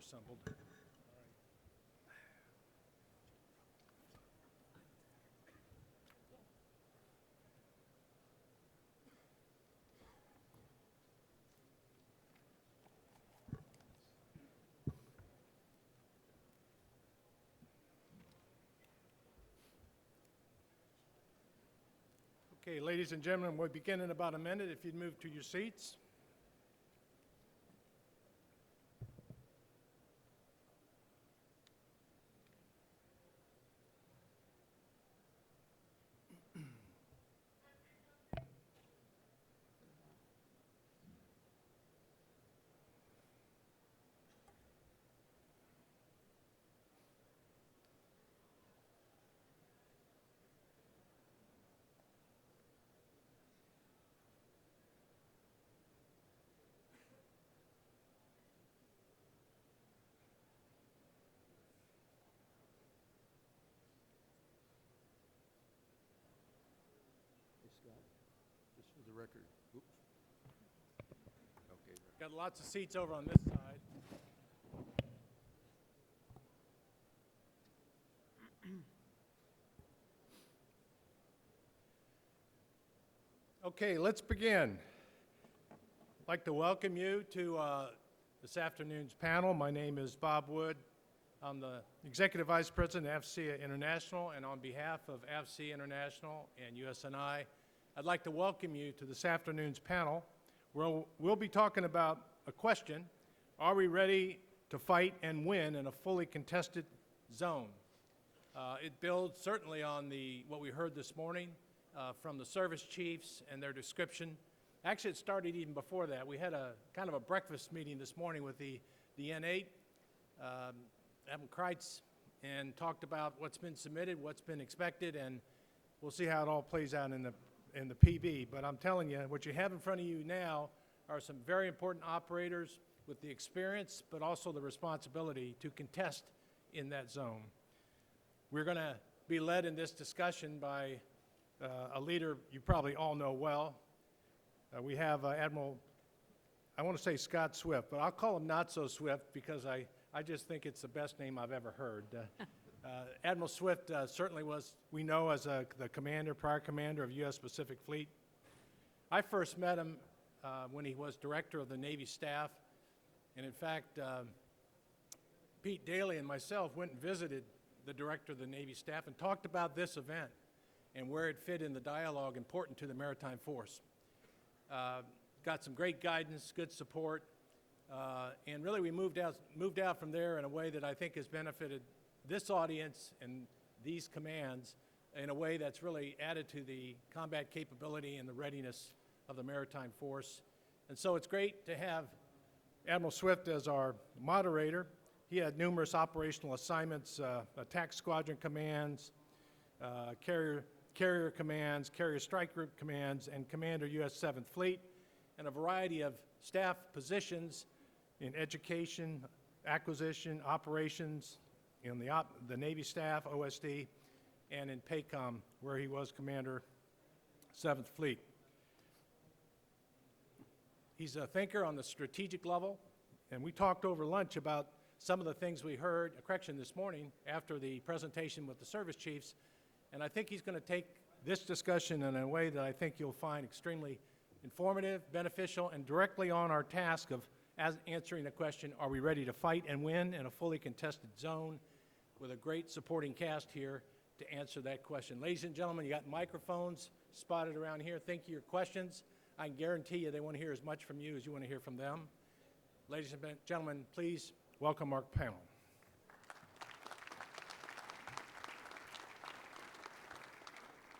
assembled. Okay, ladies and gentlemen, we'll begin in about a minute. If you'd move to your seats. Just for the record. Oops. Okay. Got lots of seats over on this side. Okay, let's begin. I'd like to welcome you to this afternoon's panel. My name is Bob Wood. I'm the Executive Vice President of AFCEA International, and on behalf of AFCEA International and USNI, I'd like to welcome you to this afternoon's panel, where we'll be talking about a question: are we ready to fight and win in a fully contested zone? It builds certainly on what we heard this morning from the service chiefs and their description. Actually, it started even before that. We had a kind of a breakfast meeting this morning with the N8, Admiral Kreitz, and talked about what's been submitted, what's been expected, and we'll see how it all plays out in the PB. But I'm telling you, what you have in front of you now are some very important operators with the experience, but also the responsibility to contest in that zone. We're going to be led in this discussion by a leader you probably all know well. We have Admiral, I want to say Scott Swift, but I'll call him Not So Swift because I just think it's the best name I've ever heard. Admiral Swift certainly was, we know, as the prior commander of U.S. Pacific Fleet. I first met him when he was director of the Navy staff, and in fact, Pete Daly and myself went and visited the director of the Navy staff and talked about this event and where it fit in the dialogue important to the maritime force. Got some great guidance, good support, and really we moved out from there in a way that I think has benefited this audience and these commands in a way that's really added to the combat capability and the readiness of the maritime force. And so it's great to have Admiral Swift as our moderator. He had numerous operational assignments, attack squadron commands, carrier commands, carrier strike group commands, and commander U.S. 7th Fleet, and a variety of staff positions in education, acquisition, operations, in the Navy staff, OSD, and in PACOM, where he was commander 7th Fleet. He's a thinker on the strategic level, and we talked over lunch about some of the things we heard, this morning after the presentation with the service chiefs, and I think he's going to take this discussion in a way that I think you'll find extremely informative, beneficial, and directly on our task of answering the question, are we ready to fight and win in a fully contested zone, with a great supporting cast here to answer that question. Ladies and gentlemen, you got microphones spotted around here. Think of your questions. I can guarantee you they want to hear as much from you as you want to hear from them. Ladies and gentlemen, please welcome our panel.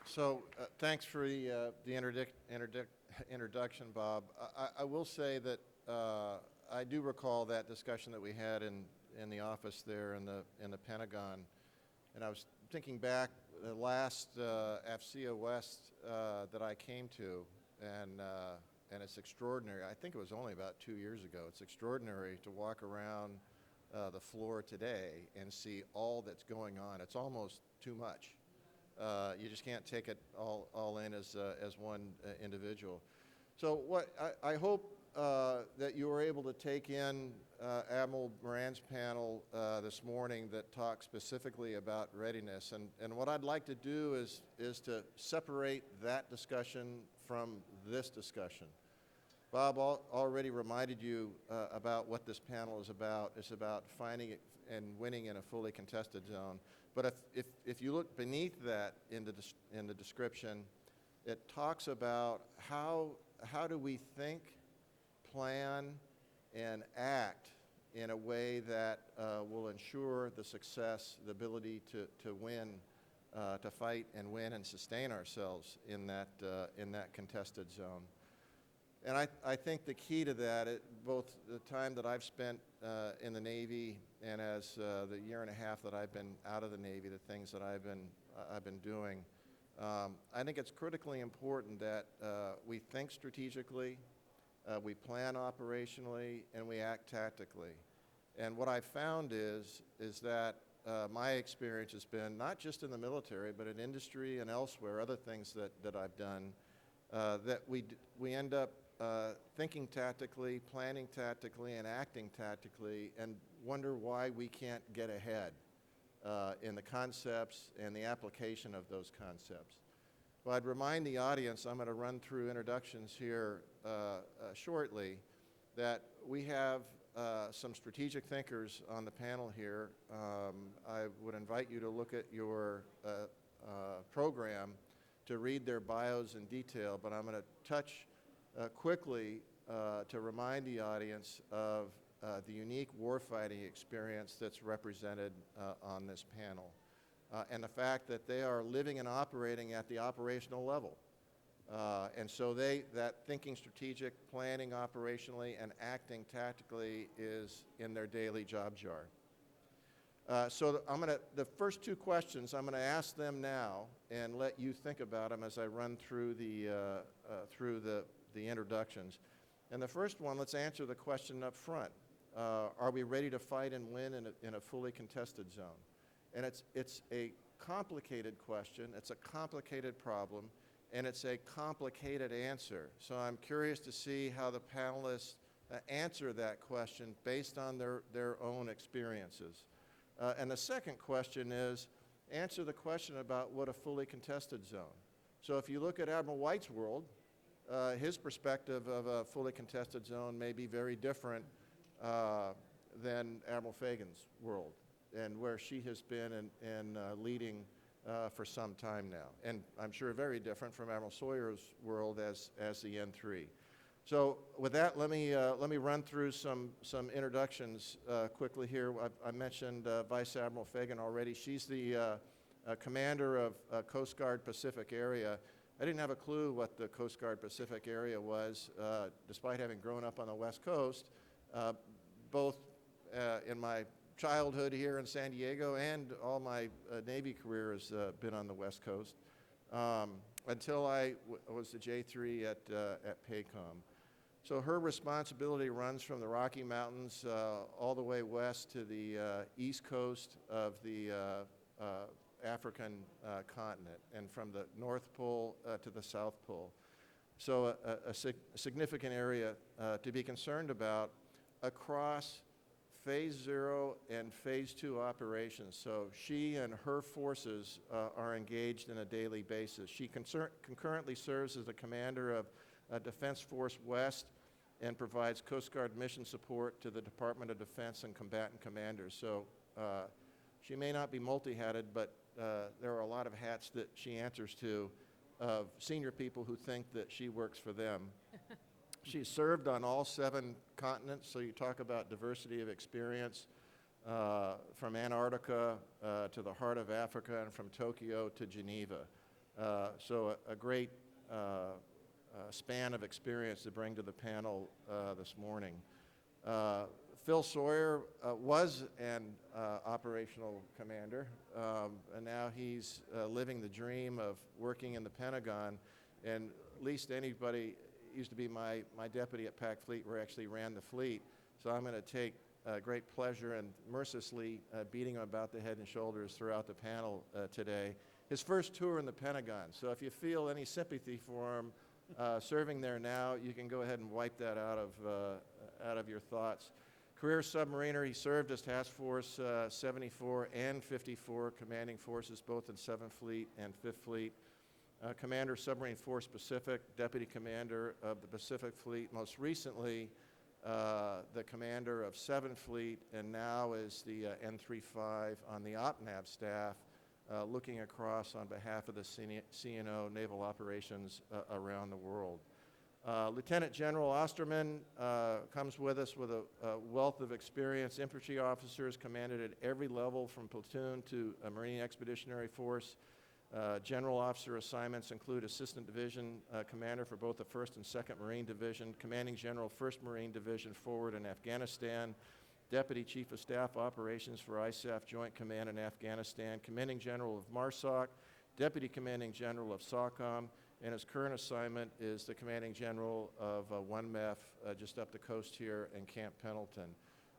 So thanks for the introduction, Bob. I will say that I do recall that discussion that we had in the office there in the Pentagon, and I was thinking back the last AFCEA West that I came to, and it's extraordinary. I think it was only about 2 years ago. It's extraordinary to walk around the floor today and see all that's going on. It's almost too much. You just can't take it all in as one individual. So what I hope that you were able to take in Admiral Moran's panel this morning that talked specifically about readiness. And what I'd like to do is to separate that discussion from this discussion. Bob already reminded you about what this panel is about. It's about finding and winning in a fully contested zone. But if you look beneath that in the description, it talks about how do we think, plan, and act in a way that will ensure the success, the ability to win, to fight and win and sustain ourselves in that contested zone. And I think the key to that, both the time that I've spent in the Navy and as the year and a half that I've been out of the Navy, the things that I've been doing, I think it's critically important that we think strategically, we plan operationally, and we act tactically. And what I've found is that my experience has been, not just in the military, but in industry and elsewhere, other things that I've done, that we end up thinking tactically, planning tactically, and acting tactically, and wonder why we can't get ahead in the concepts and the application of those concepts. Well, I'd remind the audience, I'm going to run through introductions here shortly, that we have some strategic thinkers on the panel here. I would invite you to look at your program to read their bios in detail, but I'm going to touch quickly to remind the audience of the unique warfighting experience that's represented on this panel, and the fact that they are living and operating at the operational level. And so that thinking strategic, planning operationally, and acting tactically is in their daily job jar. So the first two questions, I'm going to ask them now and let you think about them as I run through the introductions. And the first one, let's answer the question up front. Are we ready to fight and win in a fully contested zone? And it's a complicated question, it's a complicated problem, and it's a complicated answer. So I'm curious to see how the panelists answer that question based on their own experiences. And the second question is, answer the question about what a fully contested zone. So if you look at Admiral White's world, his perspective of a fully contested zone may be very different than Admiral Fagan's world, and where she has been and leading for some time now. And I'm sure very different from Admiral Sawyer's world as the N3. So with that, let me run through some introductions quickly here. I mentioned Vice Admiral Fagan already. She's the commander of Coast Guard Pacific Area. I didn't have a clue what the Coast Guard Pacific Area was, despite having grown up on the West Coast, both in my childhood here in San Diego and all my Navy career has been on the West Coast, until I was the J3 at PACOM. So her responsibility runs from the Rocky Mountains all the way west to the east coast of the African continent, and from the North Pole to the South Pole. So a significant area to be concerned about across Phase 0 and Phase 2 operations. So she and her forces are engaged on a daily basis. She concurrently serves as the commander of Defense Force West and provides Coast Guard mission support to the Department of Defense and combatant commanders. So she may not be multi-hatted, but there are a lot of hats that she answers to of senior people who think that she works for them. She's served on all 7 continents, so you talk about diversity of experience, from Antarctica to the heart of Africa, and from Tokyo to Geneva. So a great span of experience to bring to the panel this morning. Phil Sawyer was an operational commander, and now he's living the dream of working in the Pentagon, and at least anybody used to be my deputy at PAC Fleet, where I actually ran the fleet. So I'm going to take great pleasure in mercilessly beating him about the head and shoulders throughout the panel today. His first tour in the Pentagon. So if you feel any sympathy for him, serving there now. You can go ahead and wipe that out of your thoughts. Career submariner, he served as Task Force 74 and 54, commanding forces both in 7th Fleet and 5th Fleet. Commander, Submarine Force Pacific, Deputy Commander of the Pacific Fleet, most recently the Commander of 7th Fleet, and now is the N35 on the OPNAV staff, looking across on behalf of the CNO naval operations around the world. Lieutenant General Osterman comes with us with a wealth of experience. Infantry officers commanded at every level from platoon to a Marine Expeditionary Force. General officer assignments include Assistant Division Commander for both the 1st and 2nd Marine Division, Commanding General 1st Marine Division forward in Afghanistan, Deputy Chief of Staff Operations for ISAF Joint Command in Afghanistan, Commanding General of MARSOC, Deputy Commanding General of SOCOM, and his current assignment is the Commanding General of 1MEF just up the coast here in Camp Pendleton.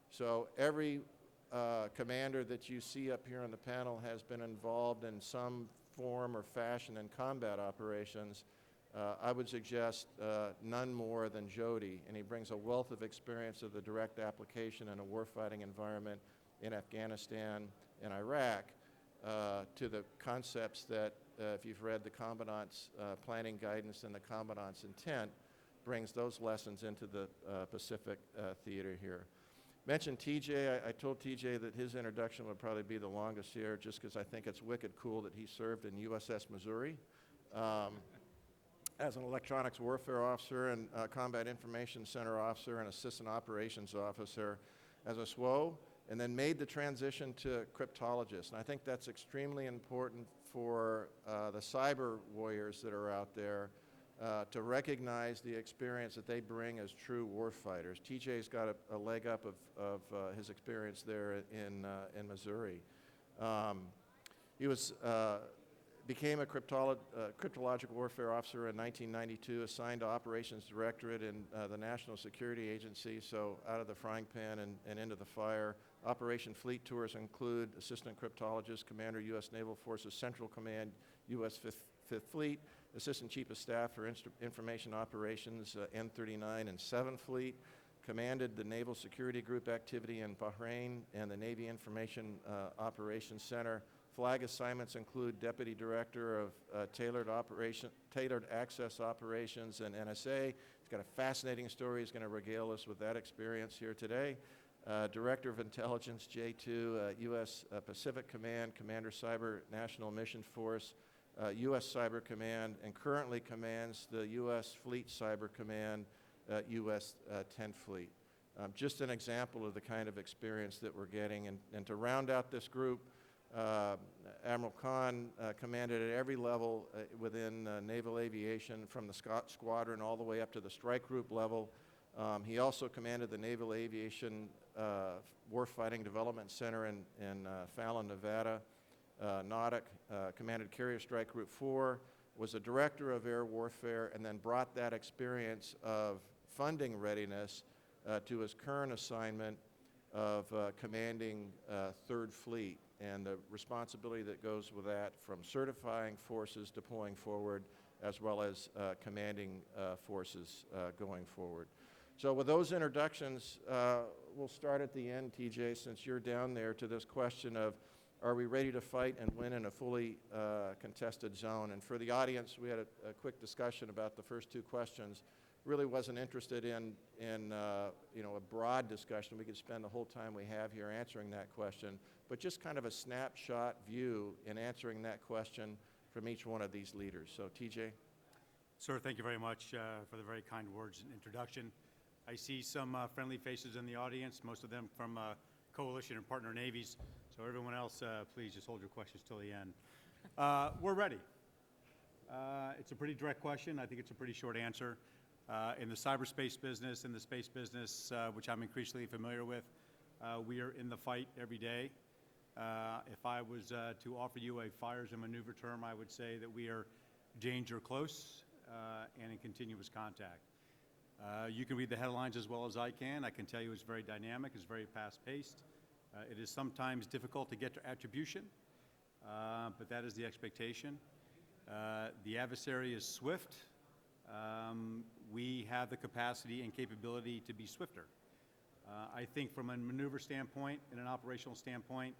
So every commander that you see up here on the panel has been involved in some form or fashion in combat operations. I would suggest none more than Jody, and he brings a wealth of experience of the direct application in a warfighting environment in Afghanistan and Iraq to the concepts that, if you've read the Commandant's planning guidance and the Commandant's intent, brings those lessons into the Pacific theater here. Mentioned TJ. I told TJ that his introduction would probably be the longest here just because I think it's wicked cool that he served in USS Missouri as an electronics warfare officer and combat information center officer and assistant operations officer as a SWO, and then made the transition to cryptologist. And I think that's extremely important for the cyber warriors that are out there to recognize the experience that they bring as true warfighters. TJ's got a leg up of his experience there in Missouri. He became a cryptological warfare officer in 1992, assigned to Operations Directorate in the National Security Agency, so out of the frying pan and into the fire. Operation Fleet Tours include Assistant Cryptologist, Commander, U.S. Naval Forces Central Command, U.S. 5th Fleet, Assistant Chief of Staff for Information Operations, N39 and 7th Fleet, commanded the Naval Security Group activity in Bahrain and the Navy Information Operations Center. Flag assignments include Deputy Director of Tailored Access Operations and NSA. He's got a fascinating story. He's going to regale us with that experience here today. Director of Intelligence, J2, U.S. Pacific Command, Commander Cyber National Mission Force, U.S. Cyber Command, and currently commands the U.S. Fleet Cyber Command, U.S. 10th Fleet. Just an example of the kind of experience that we're getting. And to round out this group, Admiral Conn commanded at every level within naval aviation, from the squadron all the way up to the strike group level. He also commanded the Naval Aviation Warfighting Development Center in Fallon, Nevada. Nautic commanded Carrier Strike Group 4, was a director of air warfare, and then brought that experience of funding readiness to his current assignment of commanding 3rd Fleet, and the responsibility that goes with that, from certifying forces deploying forward as well as commanding forces going forward. So with those introductions, we'll start at the end, TJ, since you're down there, to this question of, are we ready to fight and win in a fully contested zone? And for the audience, we had a quick discussion about the first two questions. Really wasn't interested in a broad discussion. We could spend the whole time we have here answering that question, but just kind of a snapshot view in answering that question from each one of these leaders. So TJ. Sir, thank you very much for the very kind words and introduction. I see some friendly faces in the audience, most of them from coalition and partner navies. So everyone else, please just hold your questions till the end. We're ready. It's a pretty direct question. I think it's a pretty short answer. In the cyberspace business, in the space business, which I'm increasingly familiar with, we are in the fight every day. If I was to offer you a fires and maneuver term, I would say that we are danger close and in continuous contact. You can read the headlines as well as I can. I can tell you it's very dynamic, it's very fast-paced. It is sometimes difficult to get to attribution, but that is the expectation. The adversary is swift, we have the capacity and capability to be swifter. I think from a maneuver standpoint and an operational standpoint,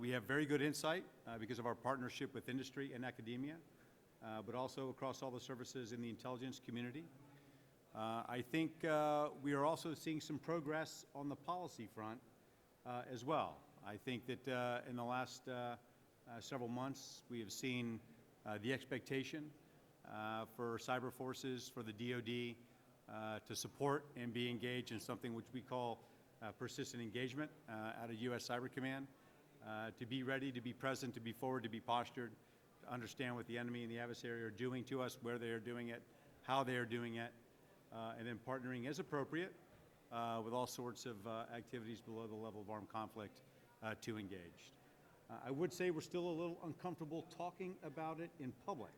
we have very good insight because of our partnership with industry and academia, but also across all the services in the intelligence community. I think we are also seeing some progress on the policy front as well. I think that in the last several months, we have seen the expectation for cyber forces, for the DoD, to support and be engaged in something which we call persistent engagement out of U.S. Cyber Command, to be ready, to be present, to be forward, to be postured, to understand what the enemy and the adversary are doing to us, where they are doing it, how they are doing it, and then partnering as appropriate with all sorts of activities below the level of armed conflict to engage. I would say we're still a little uncomfortable talking about it in public,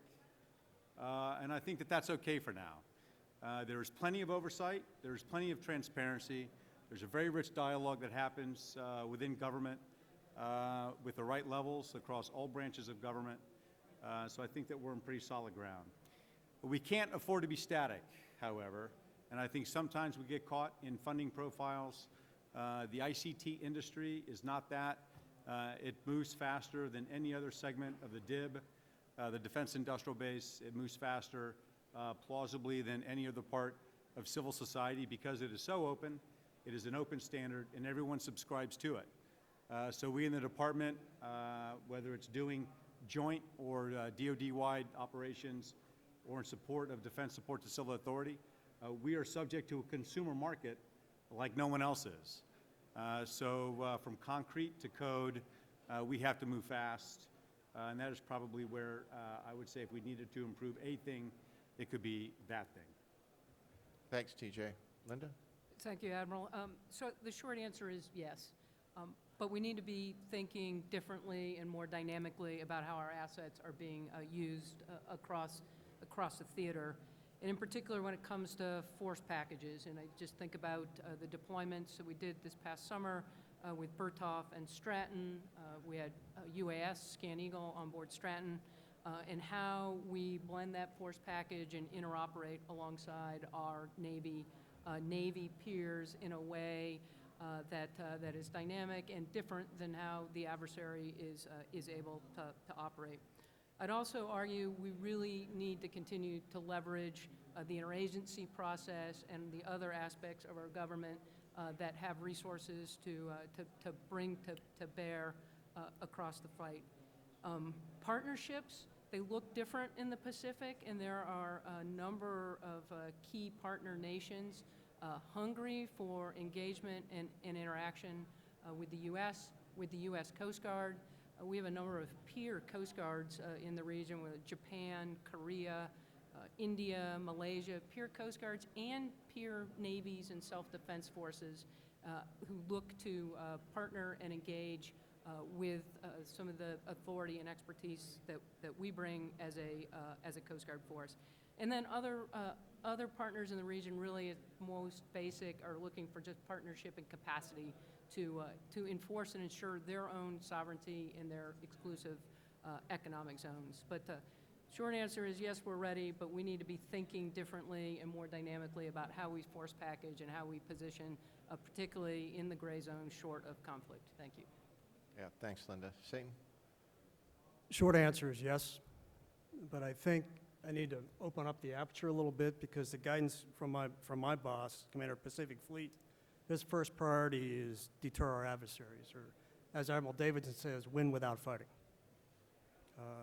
and I think that that's okay for now. There is plenty of oversight, there is plenty of transparency, there's a very rich dialogue that happens within government with the right levels across all branches of government, so I think that we're in pretty solid ground. But we can't afford to be static, however, and I think sometimes we get caught in funding profiles. The ICT industry is not that. It moves faster than any other segment of the DIB, the defense industrial base. It moves faster, plausibly, than any other part of civil society because it is so open. It is an open standard, and everyone subscribes to it. So we in the department, whether it's doing joint or DoD-wide operations or in support of defense support to civil authority, we are subject to a consumer market like no one else is. So from concrete to code, we have to move fast, and that is probably where I would say if we needed to improve a thing, it could be that thing. Thanks, TJ. Linda? Thank you, Admiral. So the short answer is yes, but we need to be thinking differently and more dynamically about how our assets are being used across the theater, and in particular when it comes to force packages. And I just think about the deployments that we did this past summer with Berthoff and Stratton. We had UAS, Scan Eagle, on board Stratton, and how we blend that force package and interoperate alongside our Navy peers in a way that is dynamic and different than how the adversary is able to operate. I'd also argue we really need to continue to leverage the interagency process and the other aspects of our government that have resources to bring to bear across the fight. Partnerships, they look different in the Pacific, and there are a number of key partner nations hungry for engagement and interaction with the U.S., with the U.S. Coast Guard. We have a number of peer Coast Guards in the region with Japan, Korea, India, Malaysia, peer Coast Guards and peer navies and self-defense forces who look to partner and engage with some of the authority and expertise that we bring as a Coast Guard force. And then other partners in the region, really at most basic, are looking for just partnership and capacity to enforce and ensure their own sovereignty in their exclusive economic zones. But the short answer is yes, we're ready, but we need to be thinking differently and more dynamically about how we force package and how we position, particularly in the gray zone short of conflict. Thank you. Yeah, thanks, Linda. Satan? Short answer is yes, but I think I need to open up the aperture a little bit because the guidance from my boss, Commander of Pacific Fleet, his first priority is deter our adversaries, or as Admiral Davidson says, win without fighting.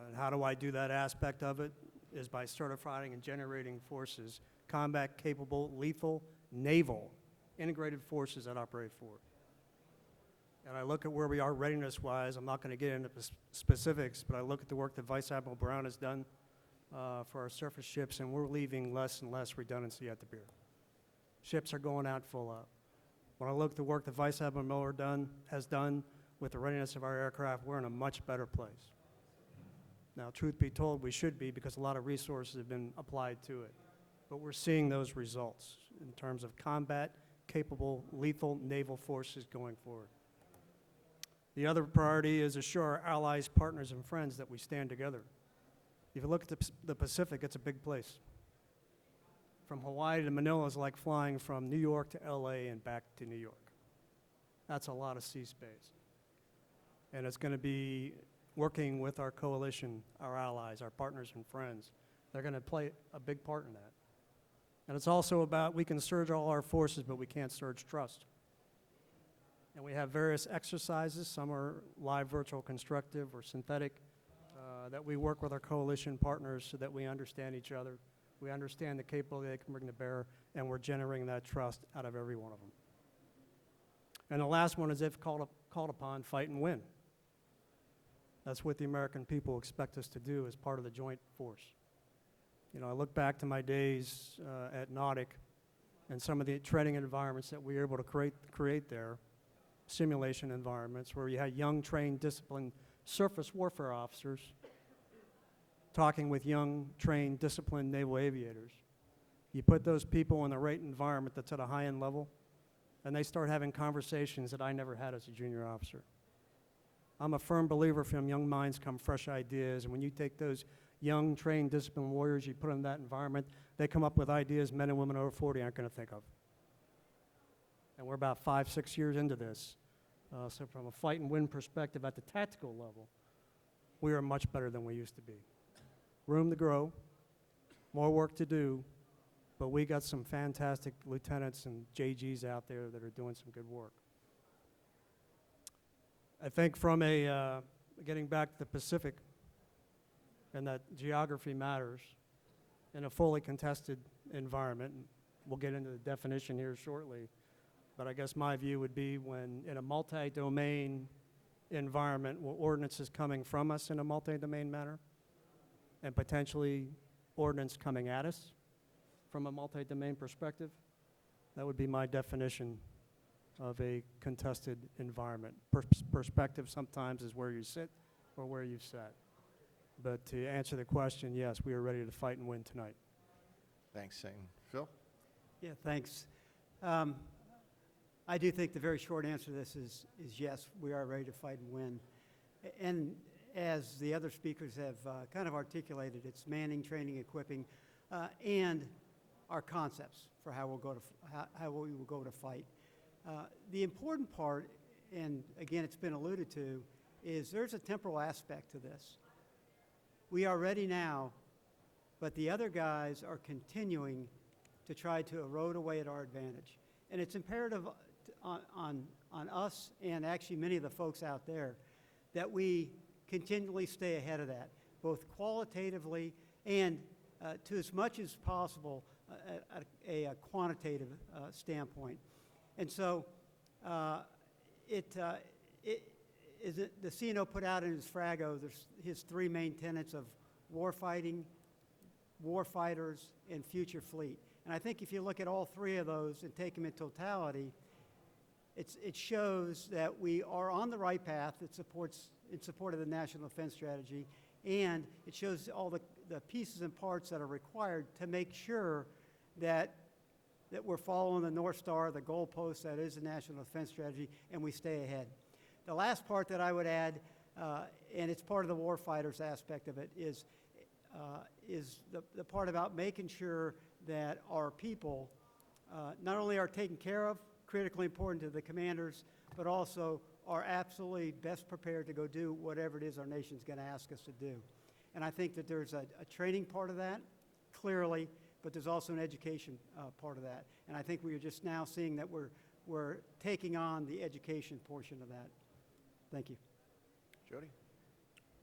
And how do I do that aspect of it? Is by certifying and generating forces, combat-capable, lethal, naval, integrated forces that operate forward. And I look at where we are readiness-wise. I'm not going to get into specifics, but I look at the work that Vice Admiral Brown has done for our surface ships, and we're leaving less and less redundancy at the pier. Ships are going out full out. When I look at the work that Vice Admiral Miller has done with the readiness of our aircraft, we're in a much better place. Now, truth be told, we should be because a lot of resources have been applied to it. But we're seeing those results in terms of combat-capable, lethal naval forces going forward. The other priority is assure our allies, partners, and friends that we stand together. If you look at the Pacific, it's a big place. from Hawaii to Manila is like flying from New York to LA and back to New York. That's a lot of sea space. And it's going to be working with our coalition, our allies, our partners and friends. They're going to play a big part in that. And it's also about we can surge all our forces, but we can't surge trust. And we have various exercises. Some are live, virtual, constructive, or synthetic, that we work with our coalition partners so that we understand each other. We understand the capability they can bring to bear, and we're generating that trust out of every one of them. And the last one is if called upon, fight and win. That's what the American people expect us to do as part of the joint force. You know, I look back to my days at Nautic and some of the training environments that we were able to create there, simulation environments where you had young, trained, disciplined surface warfare officers talking with young, trained, disciplined naval aviators. You put those people in the right environment that's at a high-end level, and they start having conversations that I never had as a junior officer. I'm a firm believer from young minds come fresh ideas, and when you take those young, trained, disciplined warriors, you put them in that environment, they come up with ideas men and women over 40 aren't going to think of. And we're about 5-6 years into this. So from a fight and win perspective at the tactical level, we are much better than we used to be. Room to grow, more work to do, but we got some fantastic lieutenants and JGs out there that are doing some good work. I think from a, getting back to the Pacific, and that geography matters in a fully contested environment. We'll get into the definition here shortly, but I guess my view would be when in a multi-domain environment where ordnance is coming from us in a multi-domain manner, and potentially ordnance coming at us from a multi-domain perspective, that would be my definition of a contested environment. Perspective sometimes is where you sit or where you've sat. But to answer the question, yes, we are ready to fight and win tonight. Thanks, Satan. Phil? Yeah, thanks. I do think the very short answer to this is yes, we are ready to fight and win. And as the other speakers have kind of articulated, it's manning, training, equipping, and our concepts for how we'll go to how we will go to fight. The important part, and again, it's been alluded to, is there's a temporal aspect to this. We are ready now, but the other guys are continuing to try to erode away at our advantage. And it's imperative on us and actually many of the folks out there that we continually stay ahead of that, both qualitatively and to as much as possible a quantitative standpoint. And so the CNO put out in his Frago his three main tenets of warfighting, warfighters, and future fleet. And I think if you look at all three of those and take them in totality, it shows that we are on the right path in support of the National Defense Strategy, and it shows all the pieces and parts that are required to make sure that we're following the North Star, the goalpost that is the National Defense Strategy, and we stay ahead. The last part that I would add, and it's part of the warfighters aspect of it, is the part about making sure that our people not only are taken care of, critically important to the commanders, but also are absolutely best prepared to go do whatever it is our nation's going to ask us to do. And I think that there's a training part of that, clearly, but there's also an education part of that. And I think we are just now seeing that we're taking on the education portion of that. Thank you. Jody?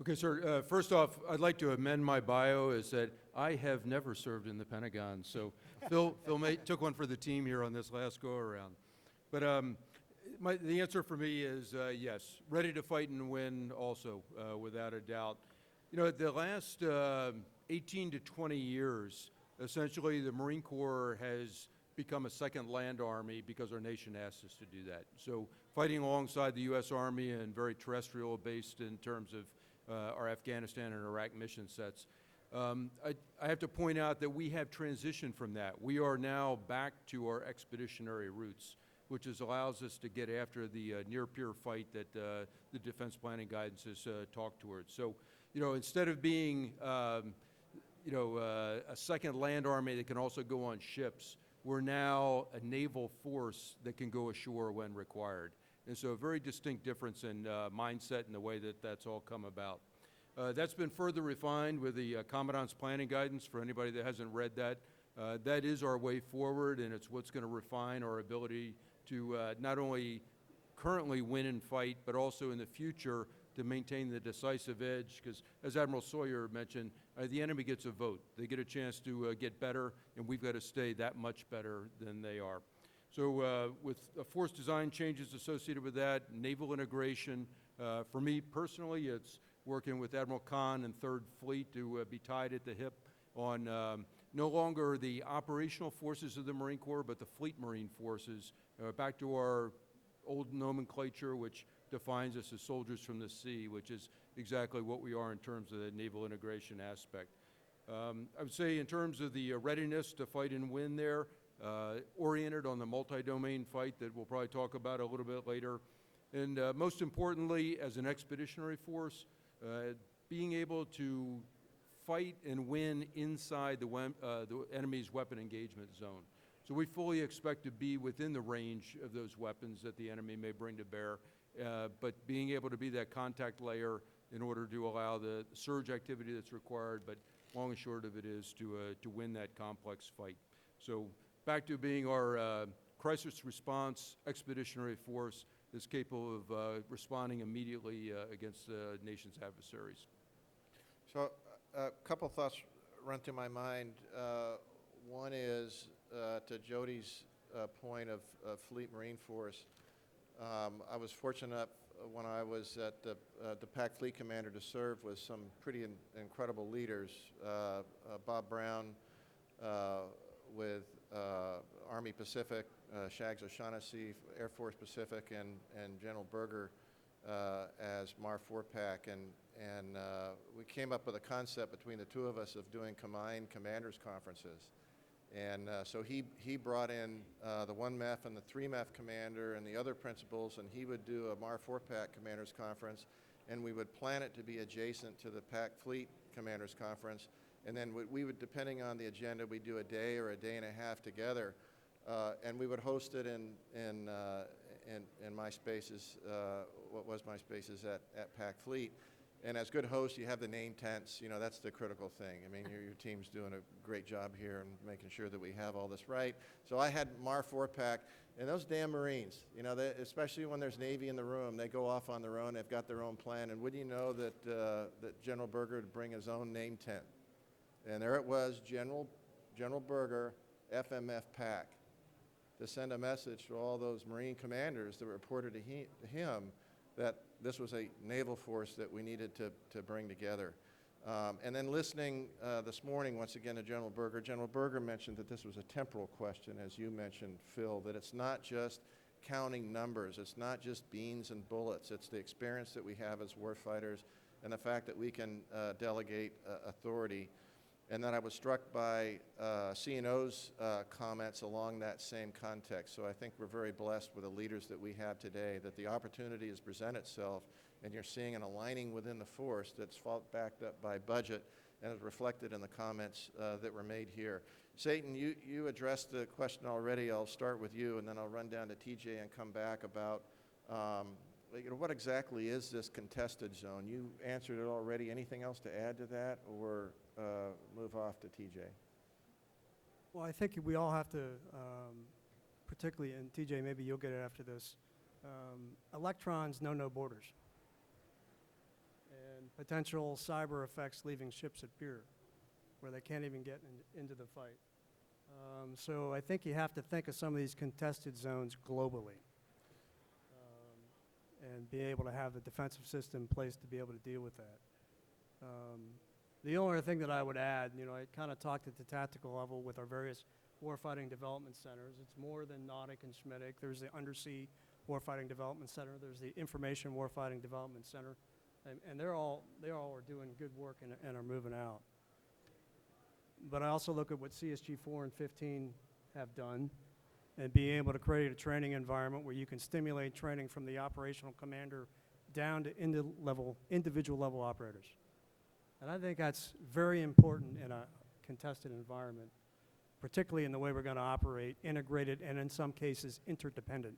Okay, sir. First off, I'd like to amend my bio as that I have never served in the Pentagon. So Phil took one for the team here on this last go-around. But the answer for me is yes, ready to fight and win also, without a doubt. You know, the last 18 to 20 years, essentially the Marine Corps has become a second land army because our nation asked us to do that. So fighting alongside the U.S. Army and very terrestrial based in terms of our Afghanistan and Iraq mission sets. I have to point out that we have transitioned from that. We are now back to our expeditionary roots, which allows us to get after the near-peer fight that the defense planning guidance has talked towards. So, you know, instead of being a second land army that can also go on ships. We're now a naval force that can go ashore when required. And so a very distinct difference in mindset and the way that that's all come about. That's been further refined with the Commandant's planning guidance. For anybody that hasn't read that, that is our way forward, and it's what's going to refine our ability to not only currently win and fight, but also in the future to maintain the decisive edge, because as Admiral Sawyer mentioned, the enemy gets a vote. They get a chance to get better, and we've got to stay that much better than they are. So with force design changes associated with that, naval integration, for me personally, it's working with Admiral Conn and 3rd Fleet to be tied at the hip on no longer the operational forces of the Marine Corps, but the Fleet Marine Forces, back to our old nomenclature, which defines us as soldiers from the sea, which is exactly what we are in terms of the naval integration aspect. I would say in terms of the readiness to fight and win there, oriented on the multi-domain fight that we'll probably talk about a little bit later. And most importantly, as an expeditionary force, being able to fight and win inside the enemy's weapon engagement zone. So we fully expect to be within the range of those weapons that the enemy may bring to bear, but being able to be that contact layer in order to allow the surge activity that's required, but long and short of it is to win that complex fight. So back to being our crisis response expeditionary force that's capable of responding immediately against the nation's adversaries. So a couple thoughts run through my mind. One is to Jody's point of Fleet Marine Force. I was fortunate enough when I was at the PAC Fleet Commander to serve with some pretty incredible leaders. Bob Brown with Army Pacific, Shags O'Shaughnessy, Air Force Pacific, and General Berger as MAR 4PAC. And we came up with a concept between the two of us of doing combined commanders conferences. And so he brought in the 1 MEF and the 3 MEF commander and the other principals, and he would do a MAR 4PAC commanders conference, and we would plan it to be adjacent to the PAC Fleet commanders conference. And then we would, depending on the agenda, we'd do a day or a day and a half together, and we would host it in my spaces, what was my spaces at PAC Fleet. And as good hosts, you have the name tents. You know, that's the critical thing. I mean, your team's doing a great job here and making sure that we have all this right. So I had MAR 4PAC, and those damn Marines, you know, especially when there's Navy in the room, they go off on their own. They've got their own plan. And wouldn't you know that General Berger would bring his own name tent? And there it was, General Berger, FMF PAC, to send a message to all those Marine commanders that reported to him that this was a naval force that we needed to bring together. And then listening this morning, once again, to General Berger mentioned that this was a temporal question, as you mentioned, Phil, that it's not just counting numbers, it's not just beans and bullets, it's the experience that we have as warfighters and the fact that we can delegate authority. And then I was struck by CNO's comments along that same context. So I think we're very blessed with the leaders that we have today, that the opportunity has presented itself, and you're seeing an aligning within the force that's backed up by budget and is reflected in the comments that were made here. Satan, you addressed the question already. I'll start with you, and then I'll run down to TJ and come back about what exactly is this contested zone? You answered it already. Anything else to add to that, or move off to TJ? Well, I think we all have to, particularly, and TJ, maybe you'll get it after this, electrons know no borders. And potential cyber effects leaving ships at pier, where they can't even get into the fight. So I think you have to think of some of these contested zones globally. And be able to have the defensive system in place to be able to deal with that. The only other thing that I would add, you know, I kind of talked at the tactical level with our various warfighting development centers. It's more than Nautic and Schmidic. There's the Undersea Warfighting Development Center. There's the Information Warfighting Development Center. And they all are doing good work and are moving out. But I also look at what CSG 4 and 15 have done, and being able to create a training environment where you can stimulate training from the operational commander down to individual level operators. And I think that's very important in a contested environment, particularly in the way we're going to operate, integrated and in some cases interdependent.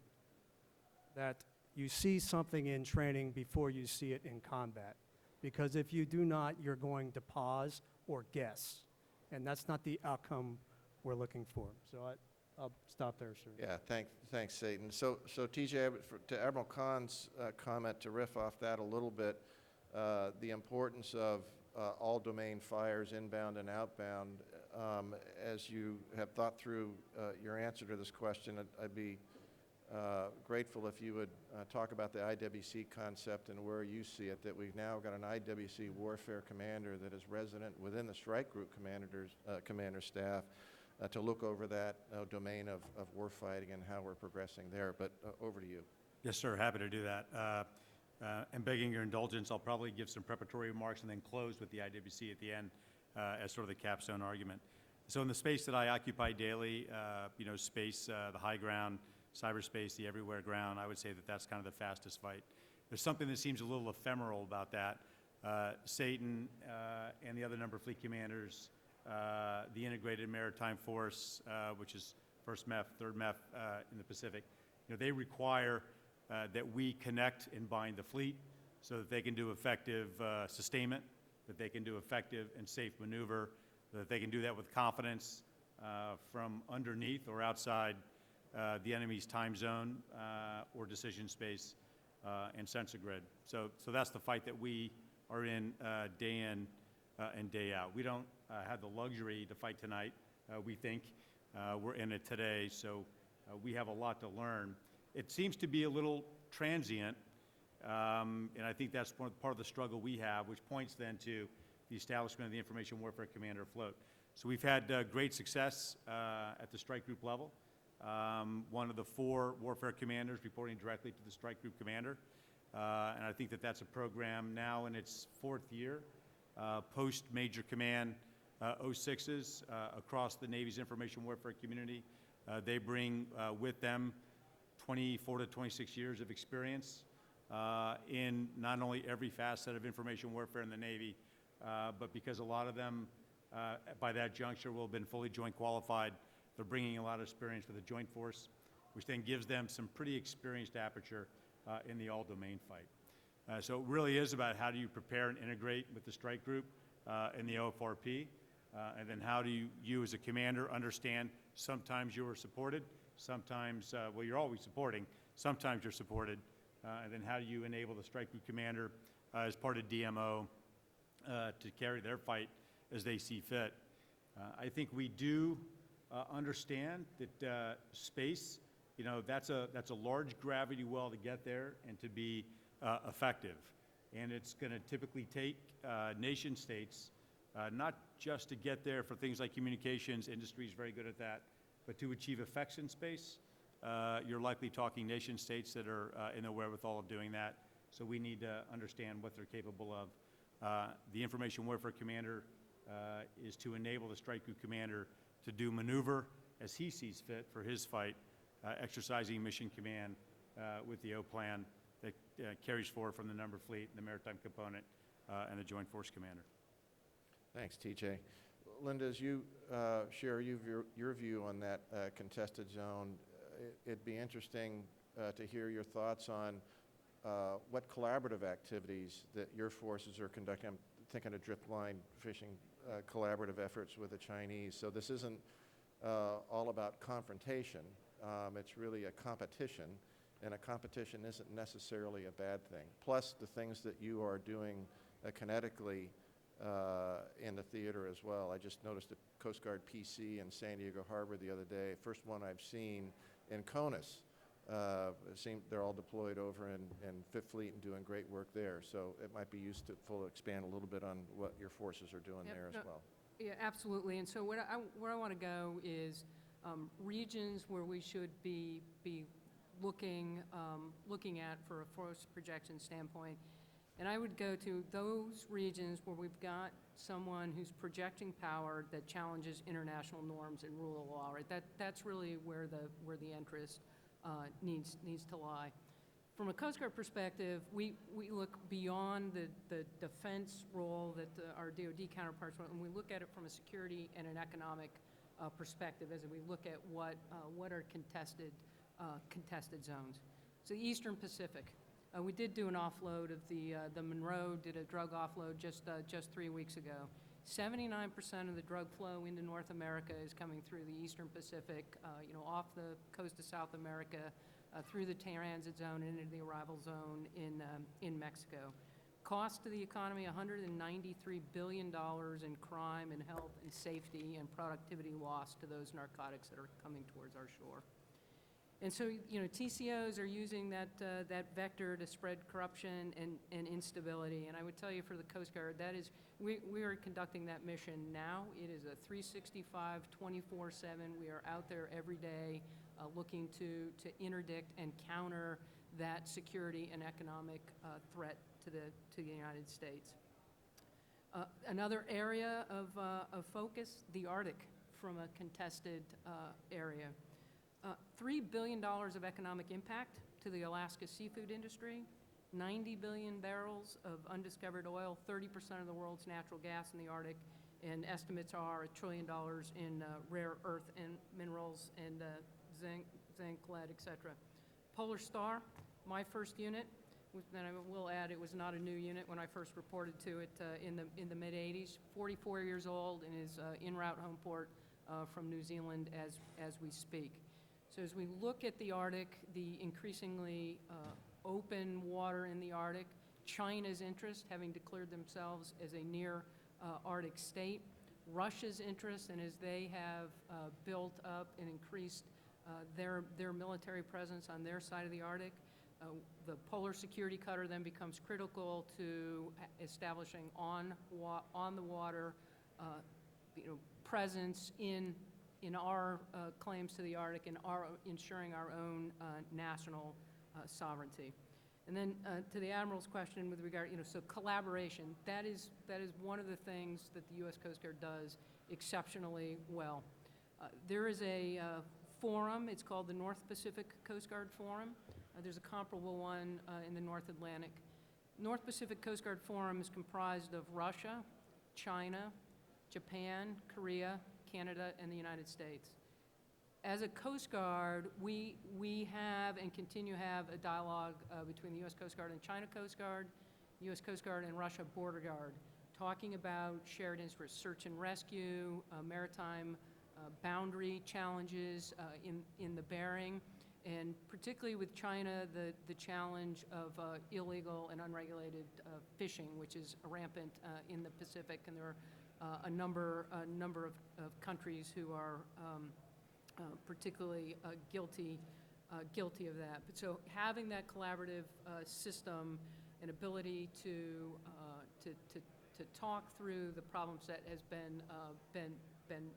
That you see something in training before you see it in combat. Because if you do not, you're going to pause or guess. And that's not the outcome we're looking for. So I'll stop there, sir. Yeah, thanks, Satan. So TJ, to Admiral Conn's comment, to riff off that a little bit, the importance of all domain fires, inbound and outbound. As you have thought through your answer to this question, I'd be grateful if you would talk about the IWC concept and where you see it, that we've now got an IWC warfare commander that is resident within the strike group commander staff to look over that domain of warfighting and how we're progressing there. But over to you. Yes, sir. Happy to do that. And begging your indulgence, I'll probably give some preparatory remarks and then close with the IWC at the end as sort of the capstone argument. So in the space that I occupy daily, space, the high ground, cyberspace, the everywhere ground, I would say that that's kind of the fastest fight. There's something that seems a little ephemeral about that. Satan and the other number of fleet commanders, the Integrated Maritime Force, which is 1st MEF, 3rd MEF in the Pacific, they require that we connect and bind the fleet so that they can do effective sustainment, that they can do effective and safe maneuver, that they can do that with confidence from underneath or outside the enemy's time zone or decision space and sensor grid. So that's the fight that we are in and day out. We don't have the luxury to fight tonight. We think we're in it today, so we have a lot to learn. It seems to be a little transient, and I think that's part of the struggle we have, which points then to the establishment of the Information Warfare Commander float. So we've had great success at the strike group level. One of the 4 warfare commanders reporting directly to the strike group commander. And I think that that's a program now in its 4th year, post Major Command 06s across the Navy's information warfare community. They bring with them 24 to 26 years of experience in not only every facet of information warfare in the Navy, but because a lot of them by that juncture will have been fully joint qualified. They're bringing a lot of experience with the joint force, which then gives them some pretty experienced aperture in the all-domain fight. So it really is about how do you prepare and integrate with the strike group and the OFRP, and then how do you as a commander understand sometimes you are supported, sometimes, well, you're always supporting, sometimes you're supported, and then how do you enable the strike group commander as part of DMO to carry their fight as they see fit. I think we do understand that space, that's a large gravity well to get there and to be effective. And it's going to typically take nation states, not just to get there for things like communications, industry is very good at that, but to achieve effects in space, you're likely talking nation states that are in the wherewithal of doing that. So we need to understand what they're capable of. The Information Warfare Commander is to enable the strike group commander to do maneuver as he sees fit for his fight, exercising mission command with the O-plan that carries forward from the number fleet, the maritime component, and the joint force commander. Thanks, TJ. Linda, as you share your view on that contested zone, it'd be interesting to hear your thoughts on what collaborative activities that your forces are conducting. I'm thinking of drift line fishing collaborative efforts with the Chinese. So this isn't all about confrontation. It's really a competition, and a competition isn't necessarily a bad thing. Plus the things that you are doing kinetically in the theater as well. I just noticed a Coast Guard PC in San Diego Harbor the other day, first one I've seen in CONUS. It seemed they're all deployed over in Fifth Fleet and doing great work there. So it might be useful to expand a little bit on what your forces are doing there as well. Yeah, absolutely. And so where I want to go is regions where we should be looking at for a force projection standpoint. And I would go to those regions where we've got someone who's projecting power that challenges international norms and rule of law. Right? That's really where the interest needs to lie. From a Coast Guard perspective, we look beyond the defense role that our DoD counterparts want, and we look at it from a security and an economic perspective as we look at what are contested zones. So the Eastern Pacific. We did do an offload of the Monroe, did a drug offload just 3 weeks ago. 79% of the drug flow into North America is coming through the Eastern Pacific, off the coast of South America, through the transit zone and into the arrival zone in Mexico. Cost to the economy, $193 billion in crime and health and safety and productivity loss to those narcotics that are coming towards our shore. And so, TCOs are using that vector to spread corruption and instability. And I would tell you for the Coast Guard, that is, we are conducting that mission now. It is a 365, 24/7. We are out there every day looking to interdict and counter that security and economic threat to the United States. Another area of focus, the Arctic, from a contested area. $3 billion of economic impact to the Alaska seafood industry, 90 billion barrels of undiscovered oil, 30% of the world's natural gas in the Arctic, and estimates are $1 trillion in rare earth and minerals and zinc, lead, et cetera. Polar Star, my first unit, and I will add it was not a new unit when I first reported to it in the mid-'80s, 44 years old and is en route home port from New Zealand as we speak. So as we look at the Arctic, the increasingly open water in the Arctic, China's interest, having declared themselves as a near Arctic state, Russia's interest, and as they have built up and increased their military presence on their side of the Arctic, the Polar Security Cutter then becomes critical to establishing on the water presence in our claims to the Arctic and ensuring our own national sovereignty. And then to the Admiral's question with regard, so collaboration, that is one of the things that the U.S. Coast Guard does exceptionally well. There is a forum, it's called the North Pacific Coast Guard Forum. There's a comparable one in the North Atlantic. North Pacific Coast Guard Forum is comprised of Russia, China, Japan, Korea, Canada, and the United States. As a Coast Guard, we have and continue to have a dialogue between the U.S. Coast Guard and China Coast Guard, U.S. Coast Guard and Russia Border Guard, talking about shared interests, search and rescue, maritime boundary challenges in the Bering, and particularly with China, the challenge of illegal and unregulated fishing, which is rampant in the Pacific, and there are a number of countries who are particularly guilty of that. But so having that collaborative system and ability to talk through the problem set has been